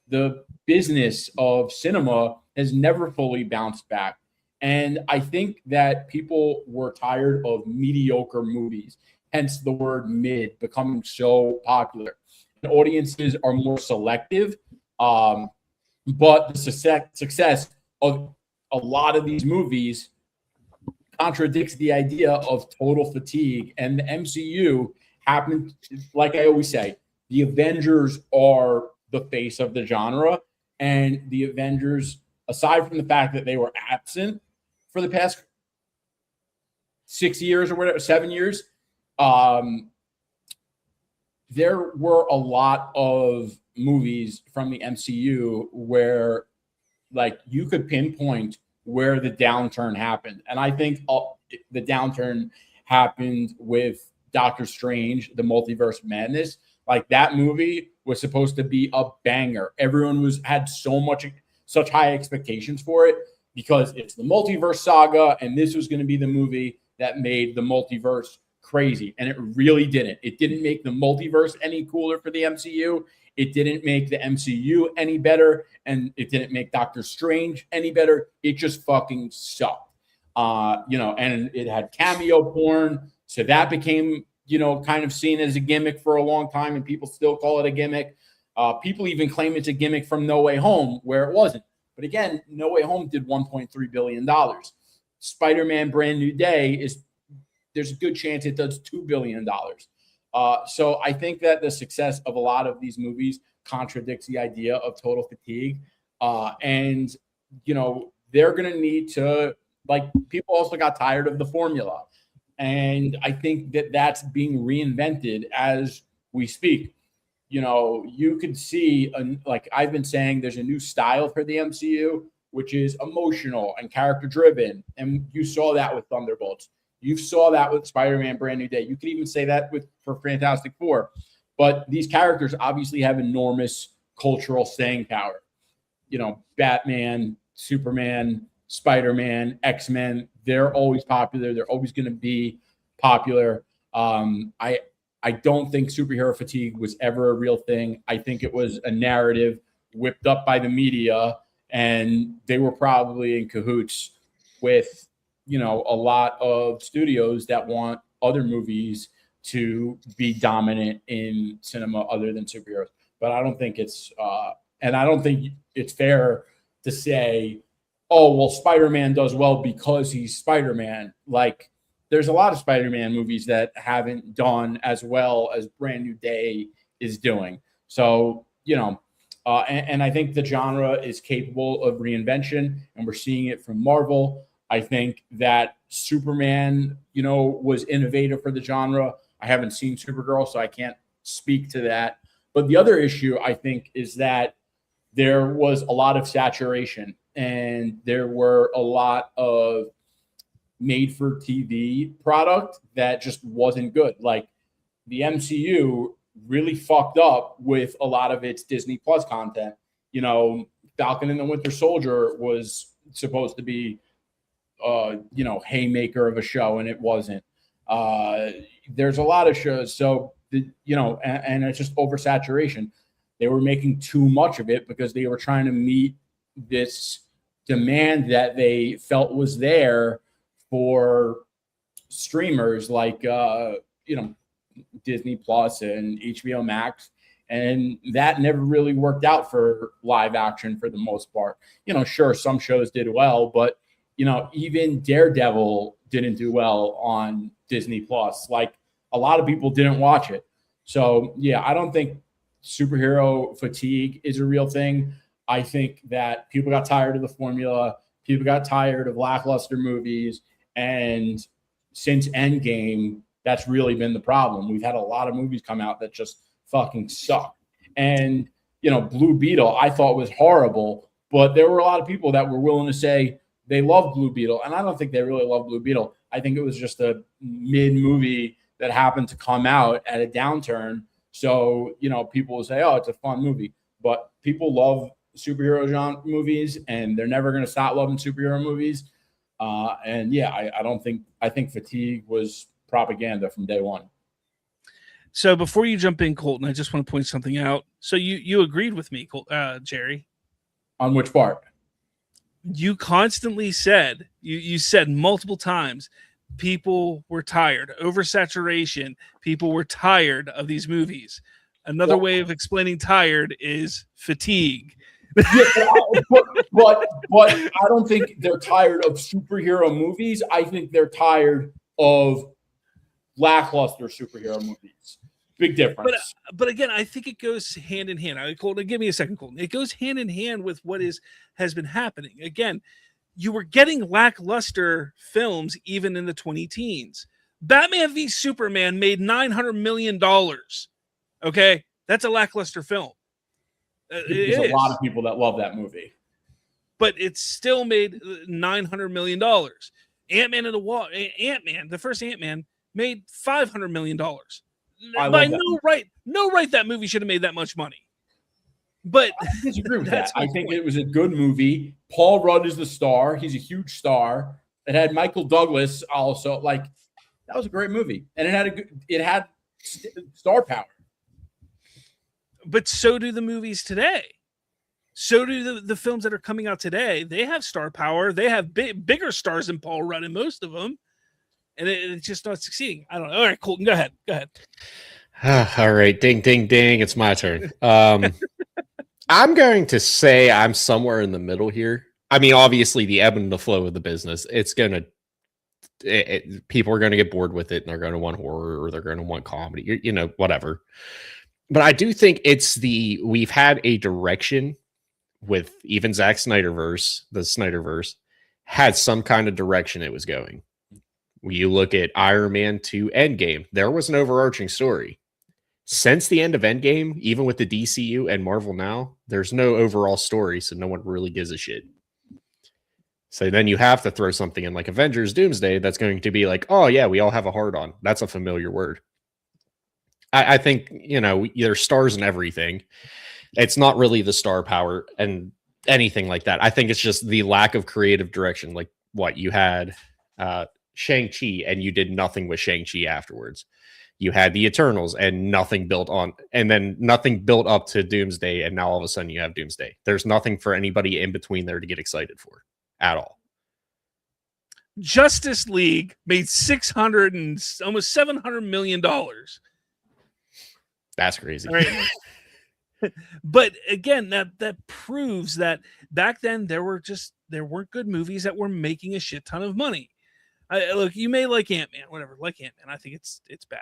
the business of cinema has never fully bounced back. And I think that people were tired of mediocre movies, hence the word mid becoming so popular. And audiences are more selective, but the success of a lot of these movies contradicts the idea of total fatigue. And the MCU happened, like I always say, the Avengers are the face of the genre. And the Avengers, aside from the fact that they were absent for the past 6 years or whatever, 7 years, there were a lot of movies from the MCU where, like, you could pinpoint where the downturn happened. And I think the downturn happened with Doctor Strange, the Multiverse of Madness. Like, that movie was supposed to be a banger. Everyone had such high expectations for it because it's the multiverse saga, and this was going to be the movie that made the multiverse crazy. And it really didn't. It didn't make the multiverse any cooler for the MCU. It didn't make the MCU any better, and it didn't make Doctor Strange any better. It just fucking sucked. And it had cameo porn, so that became, kind of seen as a gimmick for a long time, and people still call it a gimmick. People even claim it's a gimmick from No Way Home, where it wasn't. But again, No Way Home did $1.3 billion. Spider-Man Brand New Day there's a good chance it does $2 billion. So I think that the success of a lot of these movies contradicts the idea of total fatigue. And, they're going to need to, like, people also got tired of the formula. And I think that that's being reinvented as we speak. You could see, like I've been saying, there's a new style for the MCU, which is emotional and character driven. And you saw that with Thunderbolts. You saw that with Spider-Man Brand New Day. You could even say that for Fantastic Four. But these characters obviously have enormous cultural staying power. Batman, Superman, Spider-Man, X-Men, they're always popular. They're always going to be popular. I don't think superhero fatigue was ever a real thing. I think it was a narrative whipped up by the media, and they were probably in cahoots with, a lot of studios that want other movies to be dominant in cinema other than superheroes. But I don't think and I don't think it's fair to say, oh, well, Spider-Man does well because he's Spider-Man. Like, there's a lot of Spider-Man movies that haven't done as well as Brand New Day is doing. So, and I think the genre is capable of reinvention, and we're seeing it from Marvel. I think that Superman, was innovative for the genre. I haven't seen Supergirl, so I can't speak to that. But the other issue, I think, is that there was a lot of saturation, and there were a lot of made-for-TV product that just wasn't good. Like, the MCU really fucked up with a lot of its Disney Plus content. Falcon and the Winter Soldier was supposed to be, haymaker of a show, and it wasn't. There's a lot of shows, so and it's just oversaturation. They were making too much of it because they were trying to meet this demand that they felt was there for streamers like Disney Plus and HBO Max, and that never really worked out for live action for the most part. Sure, some shows did well, but even Daredevil didn't do well on Disney Plus. Like, a lot of people didn't watch it. So yeah, I don't think superhero fatigue is a real thing. I think that people got tired of the formula. People got tired of lackluster movies. And since Endgame, that's really been the problem. We've had a lot of movies come out that just fucking suck. And, Blue Beetle, I thought was horrible, but there were a lot of people that were willing to say they love Blue Beetle. And I don't think they really love Blue Beetle. I think it was just a mid movie that happened to come out at a downturn. So, people will say, oh, it's a fun movie. But people love superhero genre movies, and they're never going to stop loving superhero movies. And yeah, I think fatigue was propaganda from day one. So before you jump in, Colton, I just want to point something out. So you agreed with me, Jerry. On which part? You constantly said, you said multiple times, people were tired, oversaturation. People were tired of these movies. Another way of explaining tired is fatigue. Yeah, but I don't think they're tired of superhero movies. I think they're tired of lackluster superhero movies. Big difference. But again, I think it goes hand in hand. Colton, give me a second, Colton. It goes hand in hand with what has been happening. Again, you were getting lackluster films even in the 2010s. Batman v Superman made $900 million. Okay, that's a lackluster film. There's a lot of people that love that movie, but it still made $900 million. Ant-Man and the Wasp, the first Ant-Man, made $500 million. By no right, that movie should have made that much money. But I disagree with that. I think it was a good movie. Paul Rudd is the star; he's a huge star. It had Michael Douglas also. Like, that was a great movie, and it had star power. But so do the movies today. So do the films that are coming out today. They have star power. They have bigger stars than Paul Rudd in most of them. And it's just not succeeding. I don't know. All right, Colton, go ahead. All right. Ding, ding, ding. It's my turn. I'm going to say I'm somewhere in the middle here. I mean, obviously, the ebb and the flow of the business, it's going to people are going to get bored with it and they're going to want horror or they're going to want comedy, whatever. But I do think we've had a direction with even Zack Snyderverse, the Snyderverse had some kind of direction it was going. When you look at Iron Man 2 Endgame, there was an overarching story. Since the end of Endgame, even with the DCU and Marvel now, there's no overall story, so no one really gives a shit. So then you have to throw something in like Avengers Doomsday that's going to be like, oh yeah, we all have a hard on. That's a familiar word. I think, there's stars and everything. It's not really the star power and anything like that. I think it's just the lack of creative direction. Like what you had Shang-Chi and you did nothing with Shang-Chi afterwards. You had the Eternals and nothing built on, and then nothing built up to Doomsday. And now all of a sudden you have Doomsday. There's nothing for anybody in between there to get excited for at all. Justice League made $600 and almost $700 million. That's crazy. Right. But again, that proves that back then there weren't good movies that were making a shit ton of money. Look, you may like Ant-Man, whatever, like Ant-Man. I think it's bad.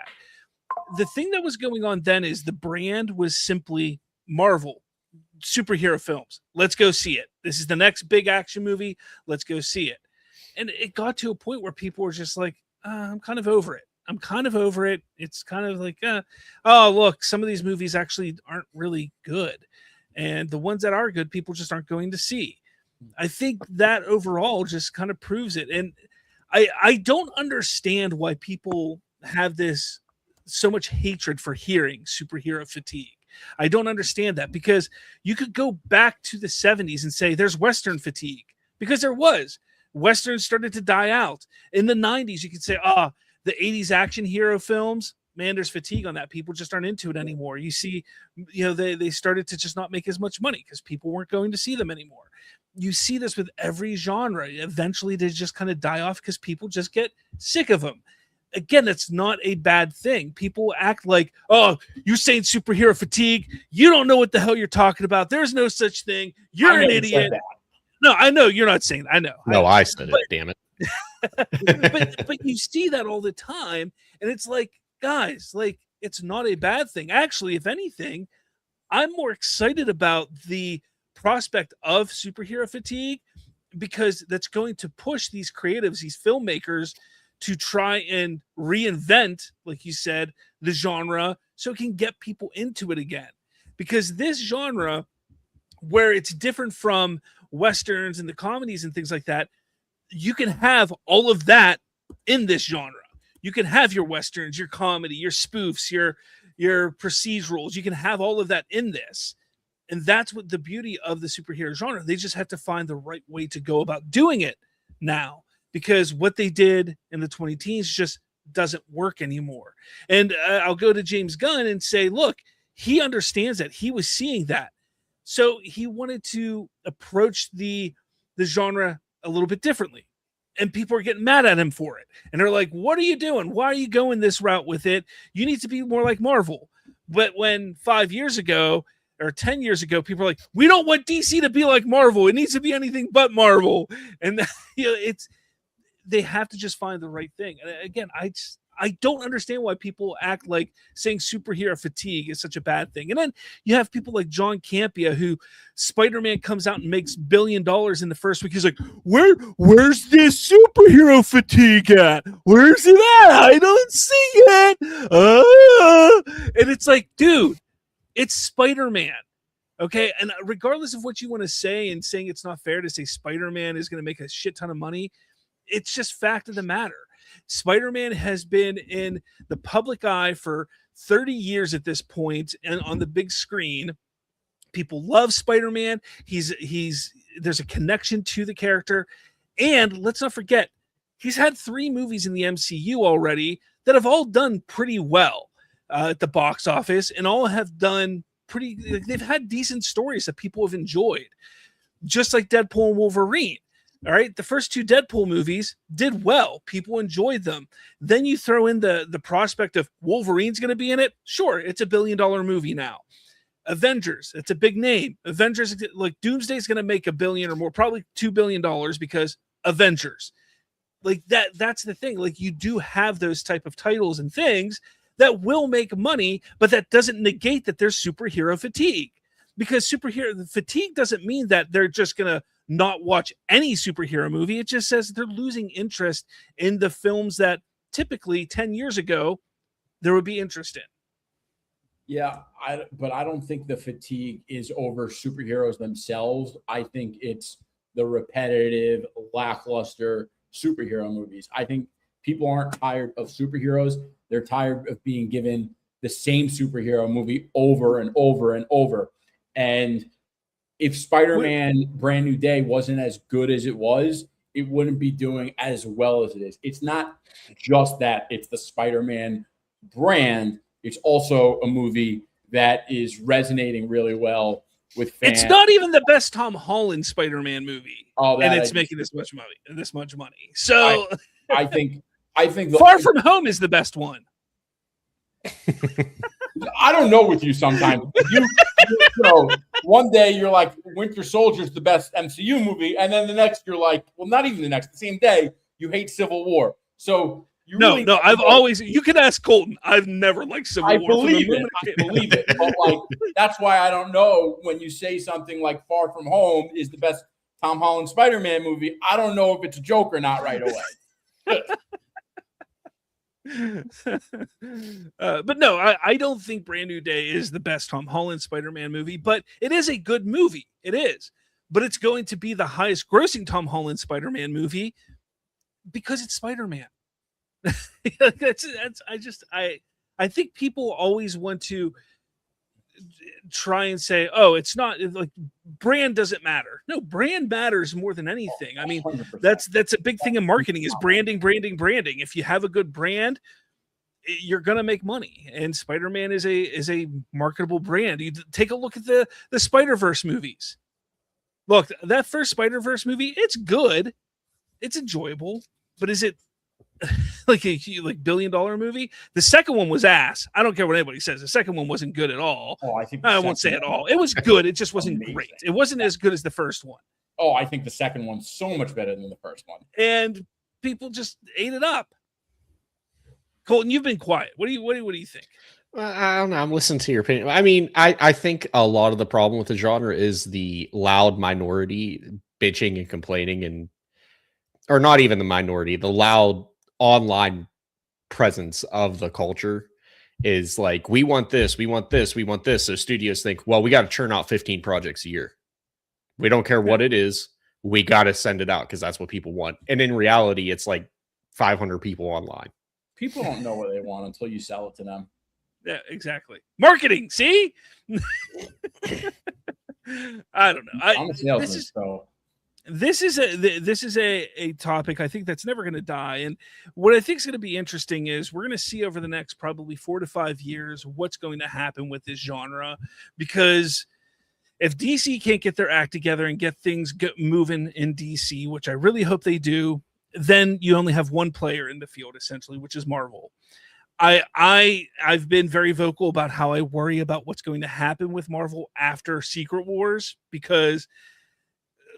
The thing that was going on then is the brand was simply Marvel superhero films. Let's go see it. This is the next big action movie. Let's go see it. And it got to a point where people were just like, I'm kind of over it. It's kind of like, oh, look, some of these movies actually aren't really good. And the ones that are good, people just aren't going to see. I think that overall just kind of proves it. And I don't understand why people have this so much hatred for hearing superhero fatigue. I don't understand that, because you could go back to the 70s and say there's Western fatigue, because there was. Westerns started to die out. In the 90s, you could say, the 80s action hero films, man, there's fatigue on that. People just aren't into it anymore. You see, they started to just not make as much money because people weren't going to see them anymore. You see this with every genre. Eventually, they just kind of die off because people just get sick of them. Again, that's not a bad thing. People act like, oh, you're saying superhero fatigue. You don't know what the hell you're talking about. There's no such thing. You're an idiot. No, I know you're not saying. I know. No, I said it. Damn it. but you see that all the time, and it's like, guys, like, it's not a bad thing. Actually, if anything, I'm more excited about the prospect of superhero fatigue, because that's going to push these creatives, these filmmakers, to try and reinvent, like you said, the genre so it can get people into it again. Because this genre, where it's different from Westerns and the comedies and things like that, you can have all of that in this genre. You can have your Westerns, your comedy, your spoofs, your procedurals. You can have all of that in this. And that's what the beauty of the superhero genre. They just have to find the right way to go about doing it now, because what they did in the 2010s just doesn't work anymore. And I'll go to James Gunn and say, look, he understands that. He was seeing that. So he wanted to approach the genre a little bit differently. And people are getting mad at him for it. And they're like, what are you doing? Why are you going this route with it? You need to be more like Marvel. But when 5 years ago or 10 years ago, people are like, we don't want DC to be like Marvel. It needs to be anything but Marvel. And they have to just find the right thing. And again, I don't understand why people act like saying superhero fatigue is such a bad thing. And then you have people like John Campea, who Spider-Man comes out and makes $1 billion in the first week. He's like, where's this superhero fatigue at? Where's it at? I don't see it. And it's like, dude, it's Spider-Man. Okay. And regardless of what you want to say and saying it's not fair to say Spider-Man is going to make a shit ton of money, it's just fact of the matter. Spider-Man has been in the public eye for 30 years at this point, and on the big screen, people love Spider-Man. There's a connection to the character. And let's not forget, he's had 3 movies in the MCU already that have all done pretty well at the box office, and all have done they've had decent stories that people have enjoyed, just like Deadpool and Wolverine. All right, the first 2 Deadpool movies did well. People enjoyed them. Then you throw in the prospect of Wolverine's going to be in it. Sure, it's $1 billion movie now. Avengers, it's a big name. Avengers, like Doomsday is going to make $1 billion or more, probably $2 billion, because Avengers. Like that's the thing. Like you do have those type of titles and things that will make money, but that doesn't negate that there's superhero fatigue. Because superhero fatigue doesn't mean that they're just gonna not watch any superhero movie. It just says they're losing interest in the films that typically 10 years ago there would be interest in. Yeah, but I don't think the fatigue is over superheroes themselves. I think it's the repetitive, lackluster superhero movies. I think people aren't tired of superheroes. They're tired of being given the same superhero movie over and over and over. And if Spider-Man Brand New Day wasn't as good as it was, it wouldn't be doing as well as it is. It's not just that it's the Spider-Man brand. It's also a movie that is resonating really well with fans. It's not even the best Tom Holland Spider-Man movie. And it's making this much money. So I think Far From Home is the best one. I don't know with you sometimes. You know, one day you're like, Winter Soldier's the best MCU movie, and then the next you're like, well, not even the next, the same day, you hate Civil War. So I've always, you can ask Colton. I've never liked Civil War. I believe it. But like, that's why I don't know when you say something like Far From Home is the best Tom Holland Spider-Man movie. I don't know if it's a joke or not right away. But no, I don't think Brand New Day is the best Tom Holland Spider-Man movie, but it is a good movie. It is. But it's going to be the highest grossing Tom Holland Spider-Man movie because it's Spider-Man. I think people always want to try and say, oh, it's not like brand doesn't matter. No, brand matters more than anything. I mean, 100%. that's a big thing in marketing is branding. If you have a good brand, you're gonna make money. And Spider-Man is a marketable brand. You take a look at the Spider-Verse movies. Look, that first Spider-Verse movie, it's good, it's enjoyable, but is it like a $1 billion movie? The second one was ass. I don't care what anybody says. The second one wasn't good at all. I won't say at all. It was good. It just wasn't great. It wasn't as good as the first one. Oh, I think the second one's so much better than the first one. And people just ate it up. Colton, you've been quiet. What do you think? I don't know. I'm listening to your opinion. I mean, I think a lot of the problem with the genre is the loud minority bitching and complaining, or not even the minority, the loud online presence of the culture is like, we want this, we want this, we want this. So studios think, well, we got to churn out 15 projects a year. We don't care what it is. We got to send it out because that's what people want. And in reality, it's like 500 people online. People don't know what they want until you sell it to them. Yeah, exactly. Marketing. See, I don't know. I'm a salesman, so. This is a topic I think that's never going to die. And what I think is going to be interesting is we're going to see over the next probably 4 to 5 years what's going to happen with this genre. Because if DC can't get their act together and get things moving in DC, which I really hope they do, then you only have one player in the field, essentially, which is Marvel. I've been very vocal about how I worry about what's going to happen with Marvel after Secret Wars, because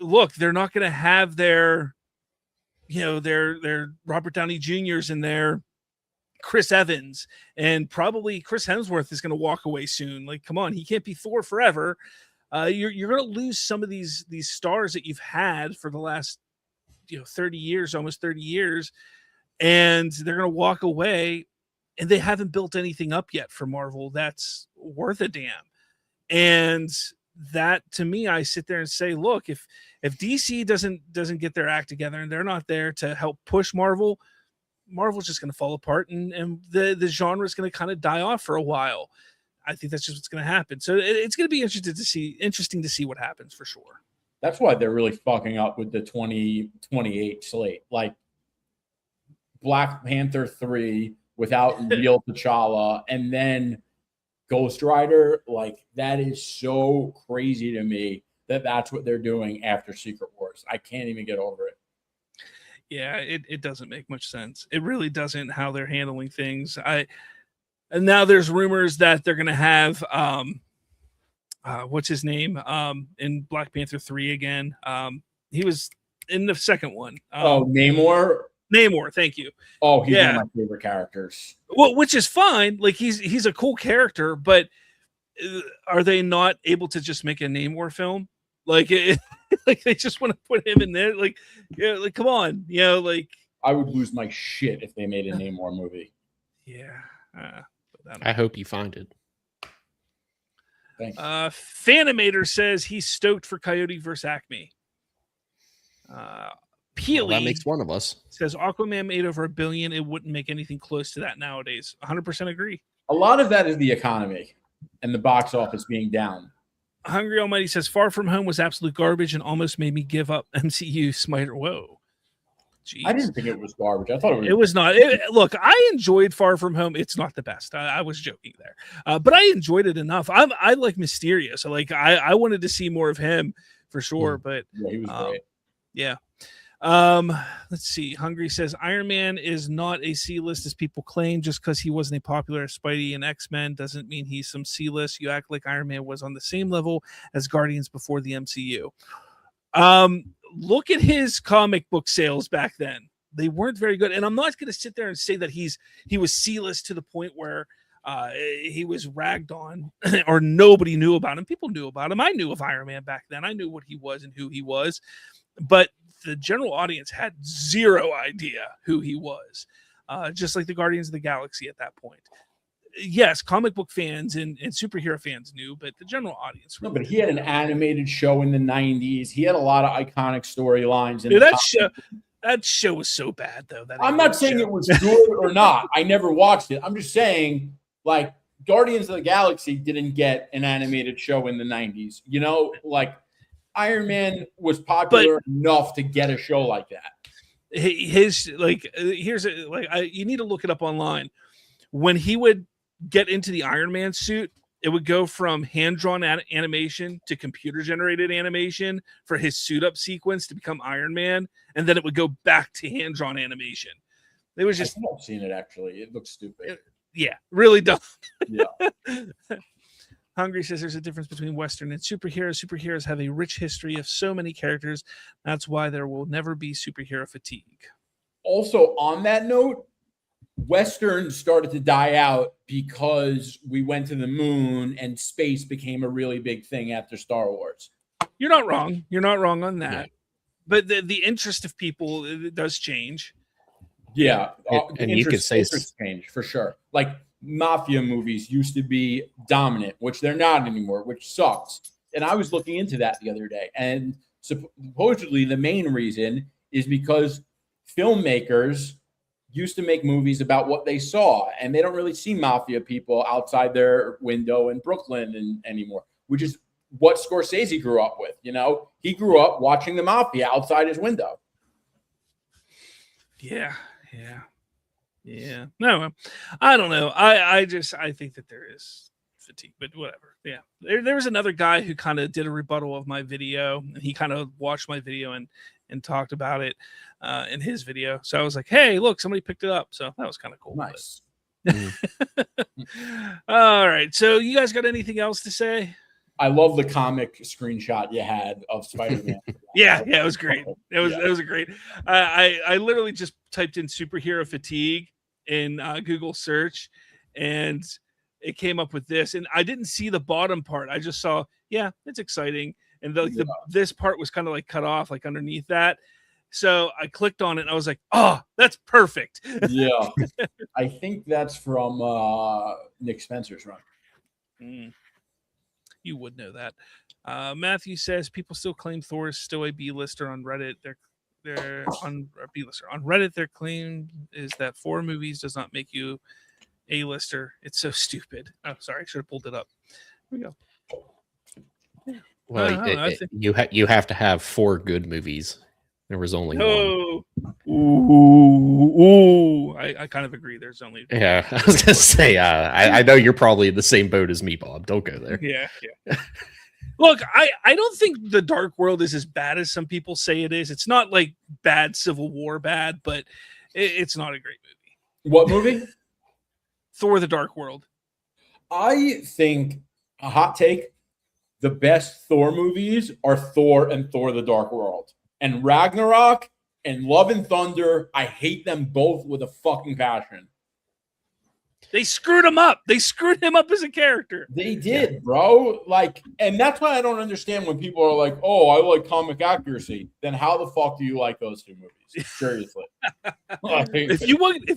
look, they're not going to have their Robert Downey Jr.'s and their Chris Evans, and probably Chris Hemsworth is going to walk away soon. Like, come on, he can't be Thor forever. You're going to lose some of these stars that you've had for the last 30 years, almost 30 years, and they're going to walk away, and they haven't built anything up yet for Marvel that's worth a damn. And that, to me, I sit there and say, look, if DC doesn't get their act together and they're not there to help push Marvel's just going to fall apart, and the genre is going to kind of die off for a while. I think that's just what's going to happen. So it's going to be interesting to see what happens for sure. That's why they're really fucking up with the 2028 slate. Like Black Panther 3 without real T'Challa, and then Ghost Rider. Like, that is so crazy to me that's what they're doing after Secret Wars. I can't even get over it. Yeah, it doesn't make much sense. It really doesn't, how they're handling things. And now there's rumors that they're going to have what's his name in Black Panther 3 again. He was in the second one. Namor. Namor, thank you. Oh, he's Yeah. one of my favorite characters. Well, which is fine. Like he's a cool character, but are they not able to just make a Namor film? Like like they just want to put him in there. Like, yeah, like come on, like I would lose my shit if they made a Namor movie. yeah. I hope you find it. Thanks. Fanimator says he's stoked for Coyote versus Acme. Peely Well, that makes one of us. says Aquaman made over $1 billion. It wouldn't make anything close to that nowadays. 100% agree. A lot of that is the economy and the box office being down. Hungry Almighty says Far From Home was absolute garbage and almost made me give up MCU Smiter. Whoa. Jeez. I didn't think it was garbage. I thought It was not. Look, I enjoyed Far From Home. It's not the best. I was joking there, but I enjoyed it enough. I like Mysterio, so like I wanted to see more of him for sure. But yeah, he was great. Yeah. Let's see. Hungry says Iron Man is not a C-list as people claim. Just because he wasn't a popular Spidey and X-Men doesn't mean he's some C-list. You act like Iron Man was on the same level as Guardians before the MCU. Look at his comic book sales back then. They weren't very good. And I'm not going to sit there and say that he was C-list to the point where he was ragged on or nobody knew about him. People knew about him. I knew of Iron Man back then. I knew what he was and who he was. But the general audience had zero idea who he was, just like the Guardians of the Galaxy at that point. Yes, comic book fans and superhero fans knew, but the general audience really but he had an animated show in the 90s. He had a lot of iconic storylines. That show was so bad, though. I'm not saying it was good or not. I never watched it. I'm just saying, like, Guardians of the Galaxy didn't get an animated show in the 90s. Like, Iron Man was popular enough to get a show like that. You need to look it up online. When he would get into the Iron Man suit, it would go from hand-drawn animation to computer-generated animation for his suit-up sequence to become Iron Man, and then it would go back to hand-drawn animation. It was just... I've seen it, actually. It looks stupid. Really dumb. Yeah. Hungry says there's a difference between Western and superheroes. Superheroes have a rich history of so many characters. That's why there will never be superhero fatigue. Also, on that note, Westerns started to die out because we went to the moon and space became a really big thing after Star Wars. You're not wrong. You're not wrong on that. Yeah. But the interest of people does change. Yeah. And you could say change for sure. Like mafia movies used to be dominant, which they're not anymore, which sucks. And I was looking into that the other day. And supposedly the main reason is because filmmakers used to make movies about what they saw, and they don't really see mafia people outside their window in Brooklyn anymore, which is what Scorsese grew up with. He grew up watching the mafia outside his window. Yeah. No, I don't know. I think that there is fatigue, but whatever. Yeah. There was another guy who kind of did a rebuttal of my video, and he kind of watched my video and talked about it in his video. So I was like, hey, look, somebody picked it up. So that was kind of cool. Nice. All right. So you guys got anything else to say? I love the comic screenshot you had of Spider-Man. Yeah, it was great. It was a great. I literally just typed in superhero fatigue in Google search, and it came up with this. And I didn't see the bottom part. I just saw, it's exciting. And this part was kind of like cut off, like underneath that. So I clicked on it and I was like, oh, that's perfect. Yeah. I think that's from Nick Spencer's run. You would know that. Matthew says people still claim Thor is still a B-lister on Reddit. They're on a B-lister. On Reddit, their claim is that 4 movies does not make you A-lister. It's so stupid. Oh, sorry. I should have pulled it up. Here we go. Well, you have to have 4 good movies. There was only one. Ooh. I kind of agree. There's only. Yeah, I was gonna say. I know you're probably in the same boat as me, Bob. Don't go there. Yeah. Look, I don't think The Dark World is as bad as some people say it is. It's not like bad Civil War bad, but it's not a great movie. What movie? Thor: The Dark World. I think a hot take. The best Thor movies are Thor and Thor: The Dark World. And Ragnarok and Love and Thunder, I hate them both with a fucking passion. They screwed him up. They screwed him up as a character. They did, bro. Like, and that's why I don't understand when people are like, "Oh, I like comic accuracy." Then how the fuck do you like those two movies? Seriously. If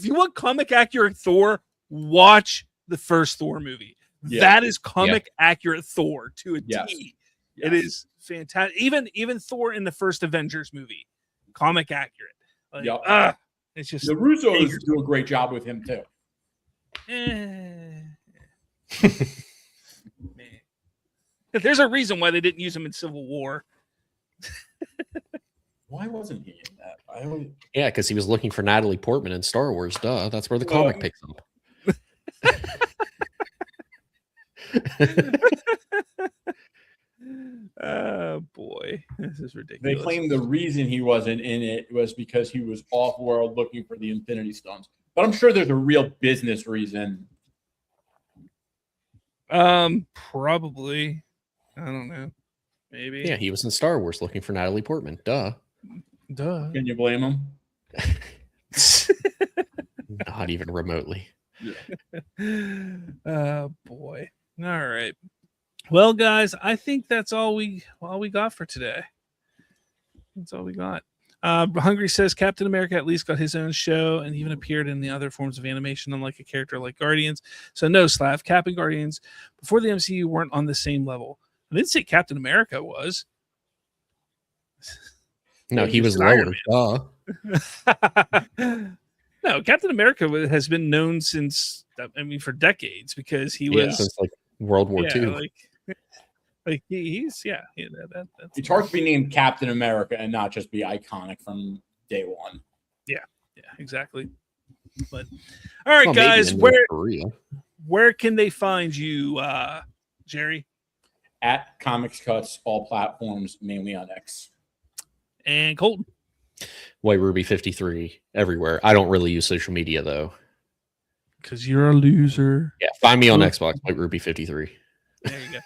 you want comic accurate Thor, watch the first Thor movie. Yeah. That is comic accurate Thor to a Yes. T. Yes. It is fantastic. Even Thor in the first Avengers movie, comic accurate. Like, Yep. it's just The Russos do a great job with him too. Man. There's a reason why they didn't use him in Civil War. Why wasn't he in that? Yeah, because he was looking for Natalie Portman in Star Wars. Duh, that's where the comic picks up. Oh boy, this is They ridiculous. claim the reason he wasn't in it was because he was off-world looking for the Infinity Stones. But I'm sure there's a real business reason. Probably. I don't know. Maybe. Yeah, he was in Star Wars looking for Natalie Portman. Duh. Duh. Can you blame him? Not even remotely. Oh boy. All right. Well, guys, I think that's all we got for today. That's all we got. Hungry says Captain America at least got his own show and even appeared in the other forms of animation, unlike a character like Guardians. So no, Slav, Cap and Guardians before the MCU weren't on the same level. I didn't say Captain America was. No, he was lower. Duh. No, Captain America has been known since, for decades, because he was since like World War II. Like he's that's It's hard to be named Captain America and not just be iconic from day one. Yeah, exactly. But all right, guys, where can they find you, Jerry? At Comics Cuts, all platforms, mainly on X. And Colton. White Ruby 53 everywhere. I don't really use social media though. Because you're a loser. Yeah, find me on Xbox, White Ruby 53. There you go.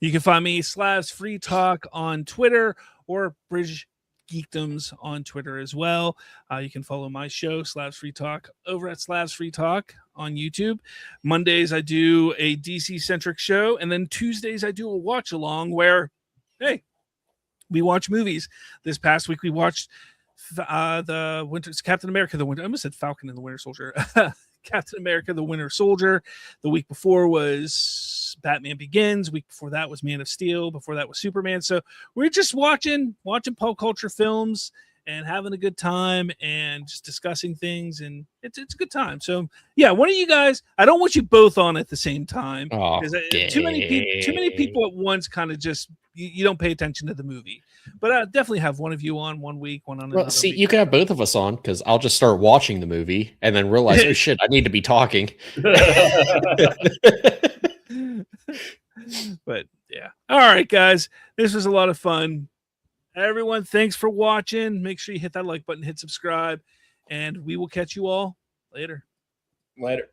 You can find me, Slav's Free Talk, on Twitter, or BridgingTheGeekdoms on Twitter as well. You can follow my show, Slav's Free Talk, over at Slav's Free Talk on YouTube. Mondays, I do a DC-centric show, and then Tuesdays, I do a watch-along where, hey, we watch movies. This past week, we watched Captain America, I almost said Falcon and the Winter Soldier. Captain America, the Winter Soldier. The week before was Batman Begins. Week before that was Man of Steel. Before that was Superman. So we're just watching pop culture films and having a good time and just discussing things, and it's a good time. So yeah, one of you guys, I don't want you both on at the same time, because too many people at once kind of just you don't pay attention to the movie. But I definitely have one of you on one week, one on another. See, week. you can have both of us on, because I'll just start watching the movie and then realize, oh shit, I need to be talking. But yeah, all right, guys, this was a lot of fun. Everyone, thanks for watching. Make sure you hit that like button, hit subscribe, and we will catch you all later. Later.